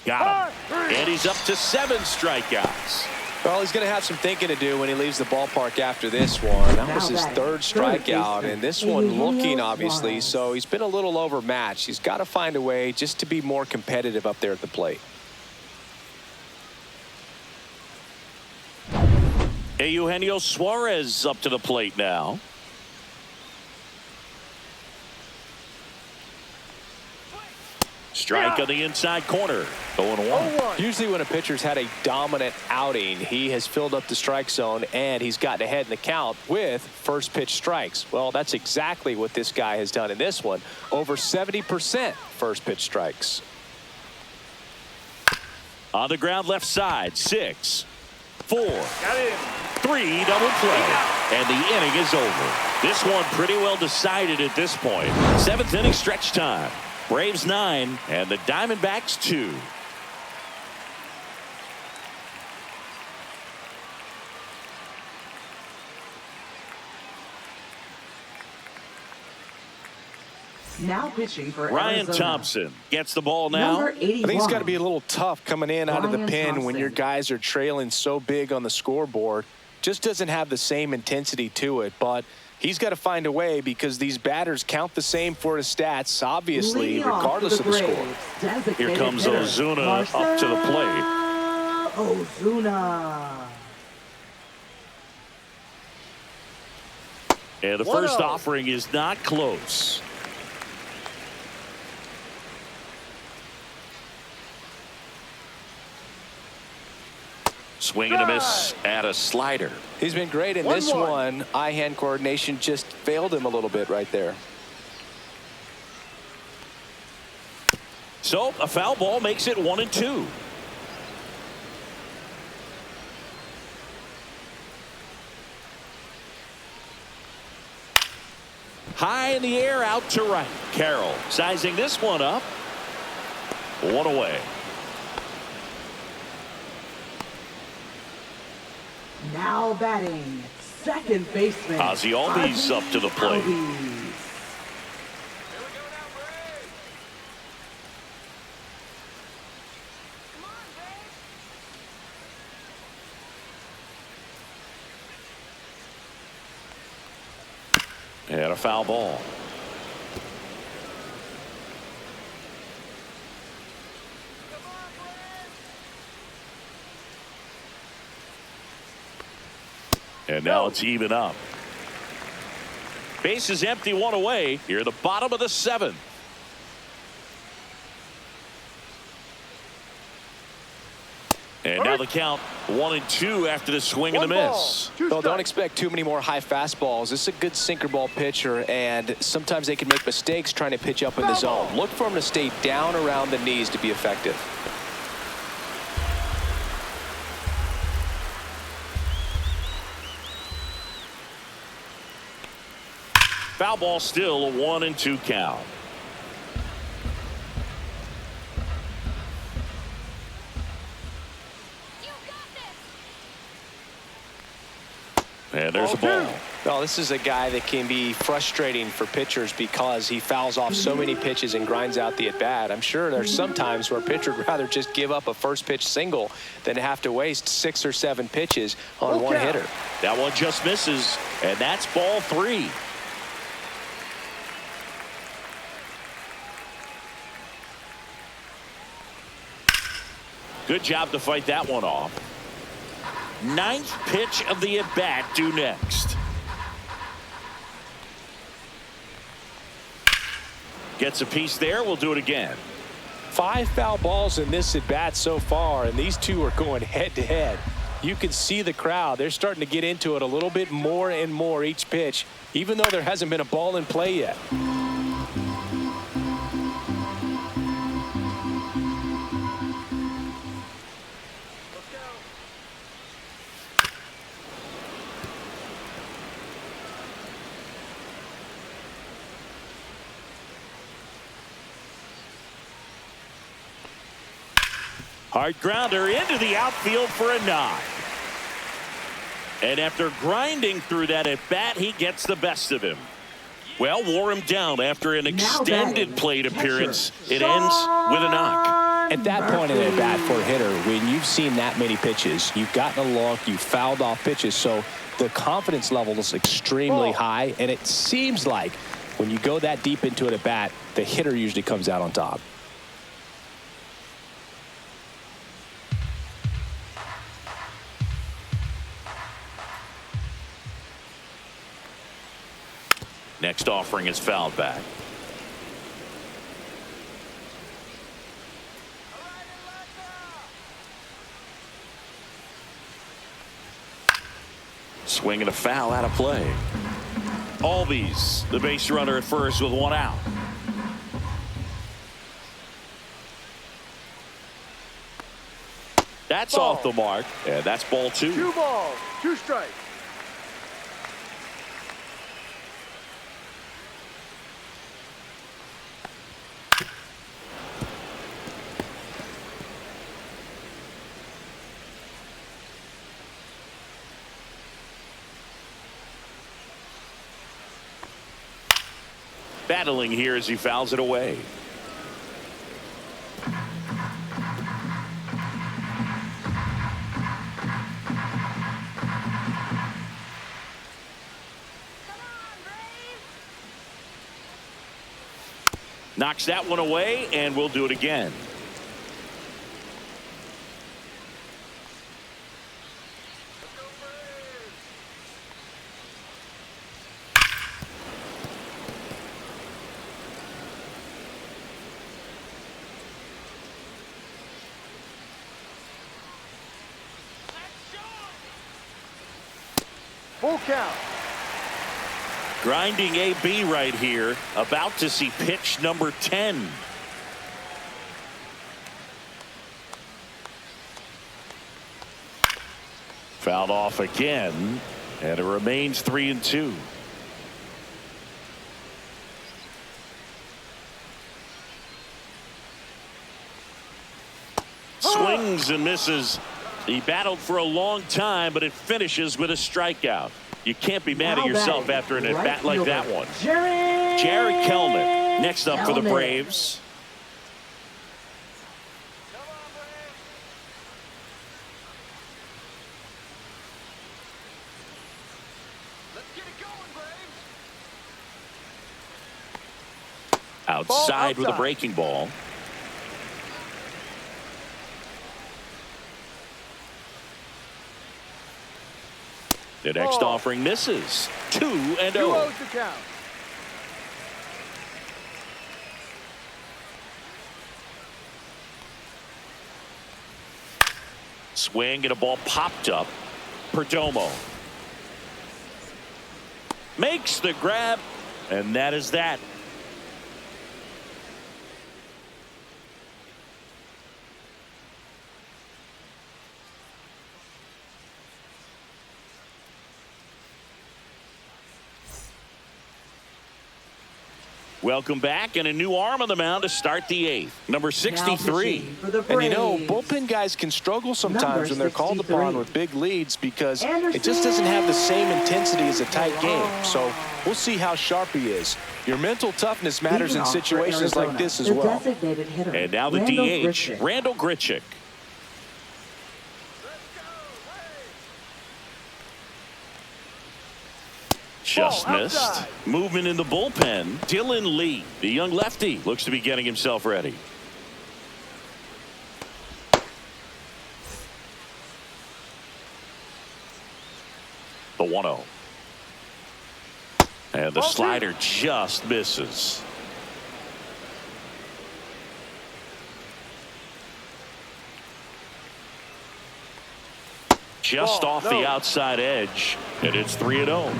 Got him. And he's up to 7 strikeouts. Well, he's going to have some thinking to do when he leaves the ballpark after this one. That was his 3rd strikeout, and this one looking, obviously, so he's been a little overmatched. He's got to find a way just to be more competitive up there at the plate. Eugenio Suarez up to the plate now. Strike on the inside corner. 0-1. Usually when a pitcher's had a dominant outing, he has filled up the strike zone and he's gotten ahead in the count with first pitch strikes. Well, that's exactly what this guy has done in this one. Over 70% first pitch strikes. On the ground left side. 6, 4, Got it. 3, double play. And the inning is over. This one pretty well decided at this point. 7th inning stretch time. Braves 9 and the Diamondbacks 2. Now pitching for Ryan Arizona. Thompson gets the ball now. Number 81. I think it's got to be a little tough coming in out of the Ryan pen when Thompson. your guys are trailing so big on the scoreboard. Just doesn't have the same intensity to it, but he's got to find a way because these batters count the same for his stats, obviously, Leading off regardless for of the score. Braves, designated Here comes hitter, Ozuna up to the plate. Ozuna. And the first offering is not close. Swing and a miss at a slider. He's been great in this one. Eye-hand coordination just failed him a little bit right there. So a foul ball makes it 1-2. High in the air out to right. Carroll sizing this one up. 1 away. Now batting, second baseman. Ozzie Albies up to the plate. Albies. And a foul ball. And now it's even up. Base is empty, 1 away. Here at the bottom of the 7th. And now the count 1-2 after the swing and the miss. Well, don't expect too many more high fastballs. This is a good sinker ball pitcher, and sometimes they can make mistakes trying to pitch up in the zone. Look for him to stay down around the knees to be effective. Foul ball, still a 1-2 count. And there's a ball. Well, this is a guy that can be frustrating for pitchers because he fouls off so many pitches and grinds out the at-bat. I'm sure there's some times where a pitcher would rather just give up a first pitch single than have to waste 6 or 7 pitches on one hitter. That one just misses, and that's ball 3. Good job to fight that one off. 9th pitch of the at-bat due next. Gets a piece there. We'll do it again. 5 foul balls in this at-bat so far, and these two are going head-to-head. You can see the crowd. They're starting to get into it a little bit more and more each pitch, even though there hasn't been a ball in play yet. Hard grounder into the outfield for a nod. And after grinding through that at bat, he gets the best of him. Well, wore him down after an extended plate appearance. It ends with a knock. At that point in at bat for a hitter, when you've seen that many pitches, you've gotten a look, you've fouled off pitches, so the confidence level is extremely high, and it seems like when you go that deep into it at bat, the hitter usually comes out on top. Next offering is fouled back. Swing and a foul out of play. Albies, the base runner at first with one out. That's off the mark, and that's ball two. 2 balls, 2 strikes. Battling here as he fouls it away. Knocks that one away, and we'll do it again. Full count. Grinding AB right here, about to see pitch number 10. Fouled off again, and it remains 3-2. Swings and misses. He battled for a long time, but it finishes with a strikeout. You can't be mad at yourself after an at-bat like that one. Jared Kellner next up for the Braves. Let's get it going, Braves. Outside with a breaking ball. The next offering misses. 2-0. 2-0's the count. Swing and a ball popped up. Perdomo makes the grab, and that is that. Welcome back, and a new arm on the mound to start the 8th. Number 63. And you know, bullpen guys can struggle sometimes when they're called upon with big leads because it just doesn't have the same intensity as a tight game. So we'll see how sharp he is. Your mental toughness matters in situations like this as well. And now the DH, Randall Grichuk. Just missed. Movement in the bullpen. Dylan Lee, the young lefty, looks to be getting himself ready. The 1-0. And the slider just misses. Just off the outside edge, and it's 3-0.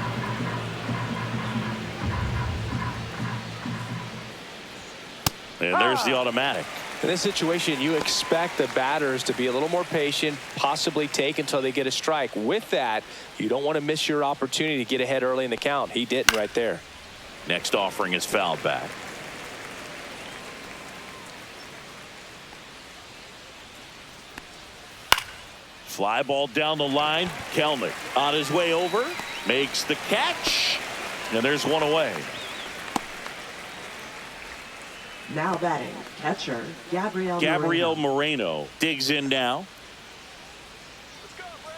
And there's the automatic. In this situation, you expect the batters to be a little more patient, possibly take until they get a strike. With that, you don't want to miss your opportunity to get ahead early in the count. He didn't right there. Next offering is fouled back. Fly ball down the line. Kelnick on his way over. Makes the catch. And there's one away. Now batting, catcher, Gabriel Moreno digs in now. Let's go, Bray.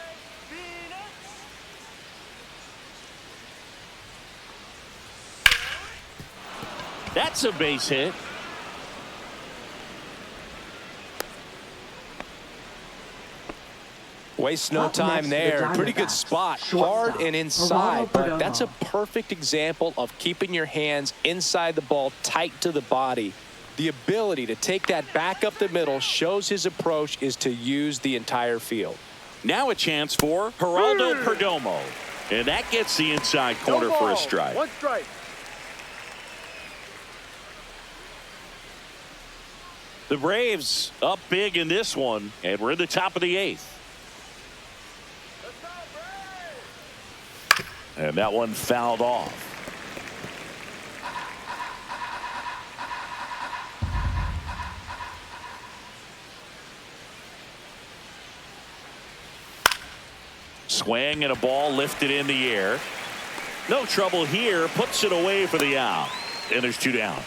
Phoenix. That's a base hit. Wastes no Up time next to the there. Pretty good Diamondbacks, spot. shortstop, Hard and inside, Geraldo but Perdomo. that's a perfect example of keeping your hands inside the ball tight to the body. The ability to take that back up the middle shows his approach is to use the entire field. Now a chance for Geraldo Perdomo. And that gets the inside corner No for a ball. strike. One strike. The Braves up big in this one, and we're in the top of the 8th. Let's go, Bray. And that one fouled off. Swing and a ball lifted in the air. No trouble here. Puts it away for the out. And there's 2 down.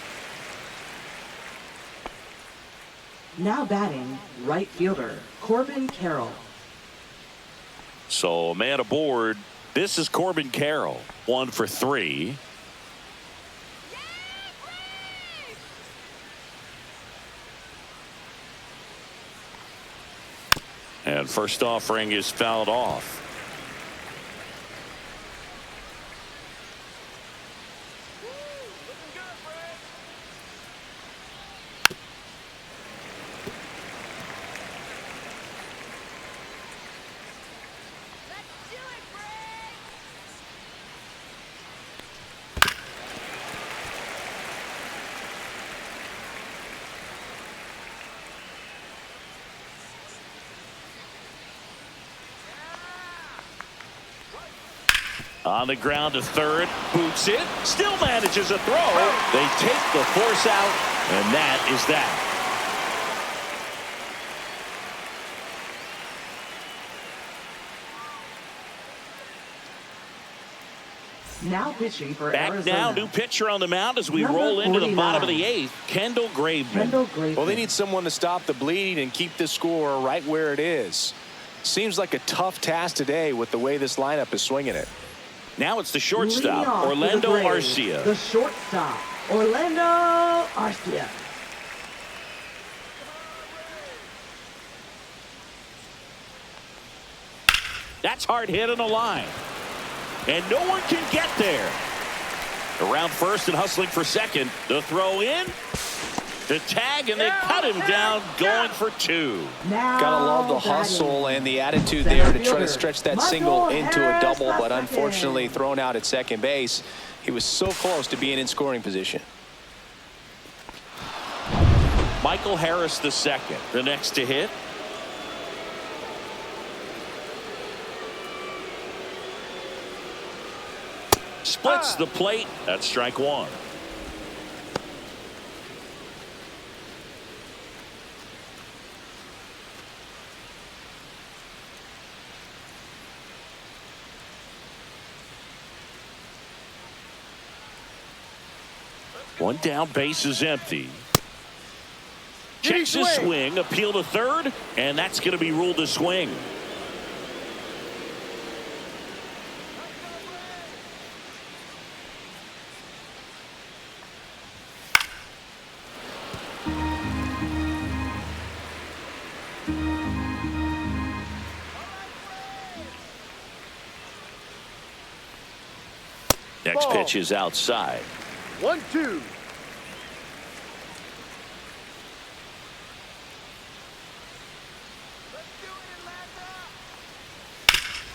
Now batting, right fielder, Corbin Carroll. So a man aboard. This is Corbin Carroll. 1 for 3. And first offering is fouled off. Looking good, Bray. Let's do it, Bray. On the ground to third. Boots it. Still manages a throw. They take the force out. And that is that. Now pitching for Back Arizona. now, new pitcher on the mound as we Number roll into the 49. bottom of the 8th. Kendall Graveman. Kendall Graveman. Well, they need someone to stop the bleed and keep the score right where it is. Seems like a tough task today with the way this lineup is swinging it. Now it's the Leading off shortstop, for Orlando the Braves, Arcia. The shortstop, Orlando Arcia. That's hard hit on the line. And no one can get there. Around first and hustling for second. The throw in. The tag, and they cut him down going for 2. Now Gotta love the batting, hustle and the attitude center there to try fielder, to stretch that Michael single into a Harris, double, but second. unfortunately thrown out at second base. He was so close to being in scoring position. Michael Harris the second. The next to hit. Splits the plate. That's strike 1. One down, base is empty. Checks his swing, appeal to third, and that's going to be ruled a swing. Next Ball. pitch is outside. 1-2.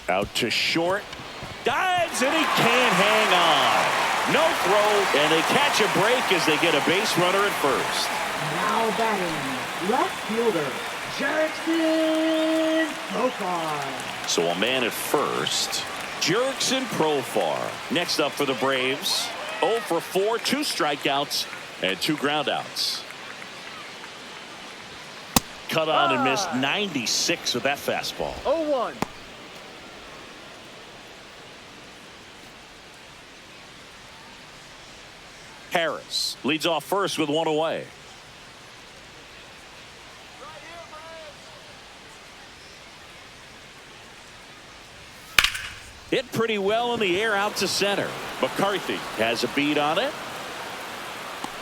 Out to short. Dives, and he can't hang on. No throw, and they catch a break as they get a base runner at first. Now batting, left fielder, Jerickson Profar. So a man at first. Jerickson Profar. Next up for the Braves. 0 for 4, 2 strikeouts, and 2 groundouts. cut on and missed 96 with that fastball. 0-1. Harris leads off first with one away. Hit pretty well in the air out to center. McCarthy has a beat on it.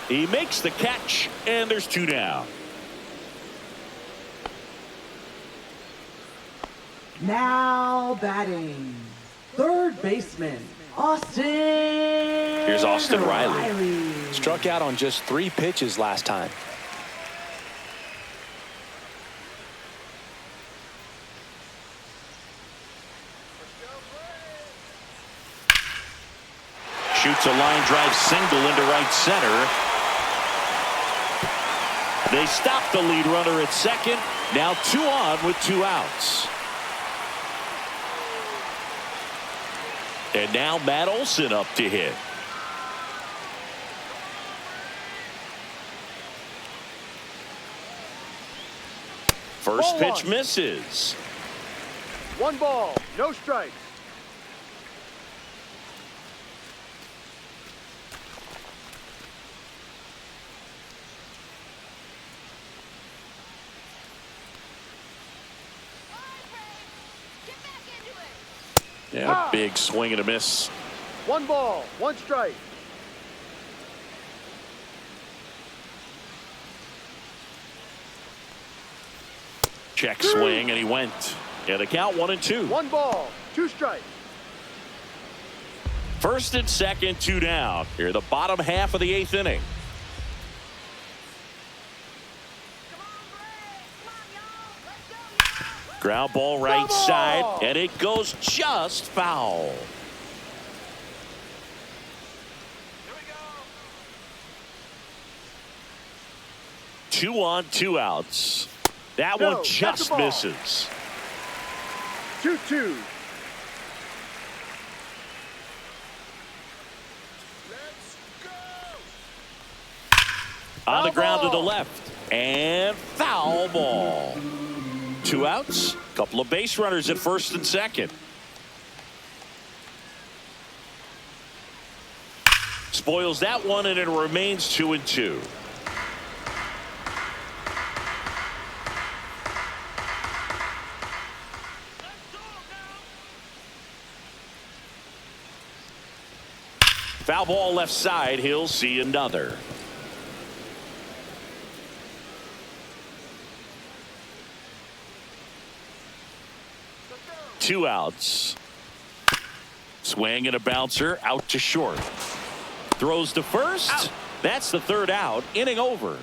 He makes the catch, and there's two down. Now batting, third baseman, Austin. Here's Austin Riley. Struck out on just 3 pitches last time. Shoots a line drive single into right center. They stop the lead runner at second. Now 2 on with 2 outs. And now Matt Olson up to hit. First pitch misses. 1 ball, no strikes. Yeah, big swing and a miss. 1 ball, 1 strike. Check swing, and he went. Yeah, the count 1-2. 1 ball, 2 strikes. First and second, 2 down. Here, the bottom half of the 8th inning. Ground ball right side, and it goes just foul. Here we go. 2 on, 2 outs. That No, one that's just the ball. misses. 2-2. On the Foul ground to the ball. left, and foul ball. 2 outs, couple of base runners at first and second. Spoils that one, and it remains 2-2. Foul ball left side. He'll see another. Two outs. Swing and a bouncer out to short. Throws to first. Out. That's the 3rd out. Inning over.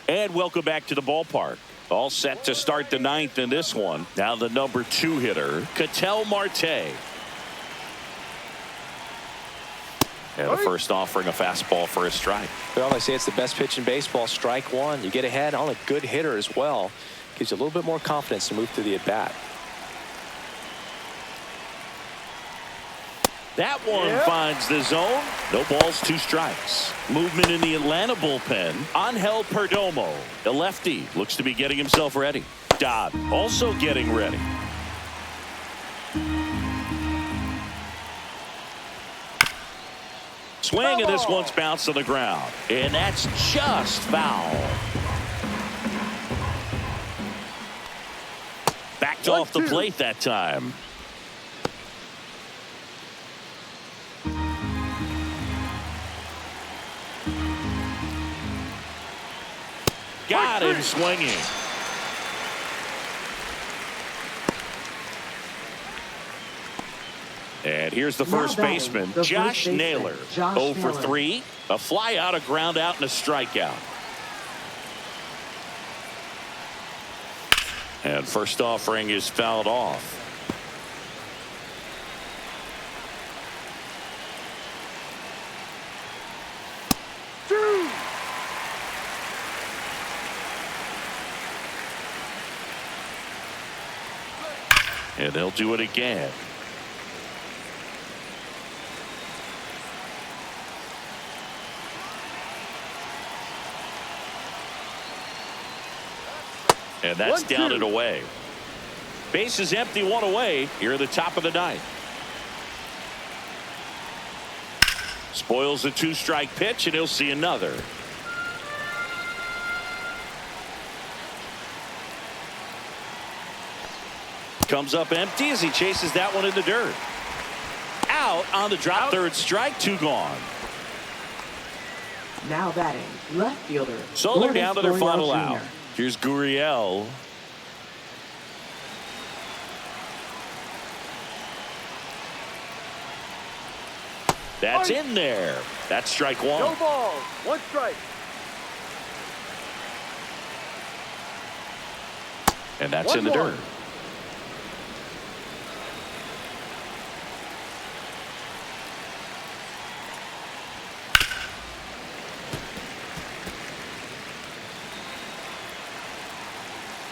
And welcome back to the ballpark. All set to start the 9th in this one. Now the number 2 hitter, Ketel Marte. And the first offering a fastball for a strike. Well, they say it's the best pitch in baseball. Strike 1. You get ahead on a good hitter as well. Gives you a little bit more confidence to move through the at-bat. That one finds the zone. No balls, 2 strikes. Movement in the Atlanta bullpen. Angel Perdomo, the lefty, looks to be getting himself ready. Dodd also getting ready. Swing, and this one's bounced on the ground. And that's just foul. Backed off the plate that time. Got him swinging. And here's the first baseman, Josh Naylor. 0 for 3. A fly out, a ground out, and a strikeout. And first offering is fouled off. And they'll do it again. And that's 1-2. down and away. Base is empty, one away here at the top of the ninth. Spoils the 2-strike pitch, and he'll see another. Comes up empty as he chases that one in the dirt. Out on the drop, third strike, 2 gone. Now batting, left fielder. So they're down to their Guriel final Jr. out. Here's Guriel. That's in there. That's strike 1. No balls. 1 strike. And that's 1-1. in the dirt.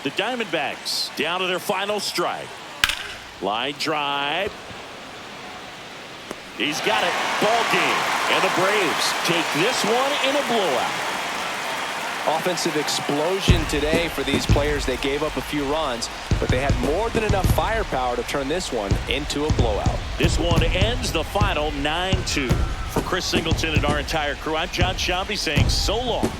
The Diamondbacks down to their final strike. Line drive. He's got it. Ball game. And the Braves take this one in a blowout. Offensive explosion today for these players. They gave up a few runs, but they had more than enough firepower to turn this one into a blowout. This one ends the final 9-2. For Chris Singleton and our entire crew, I'm John Shambi saying so long.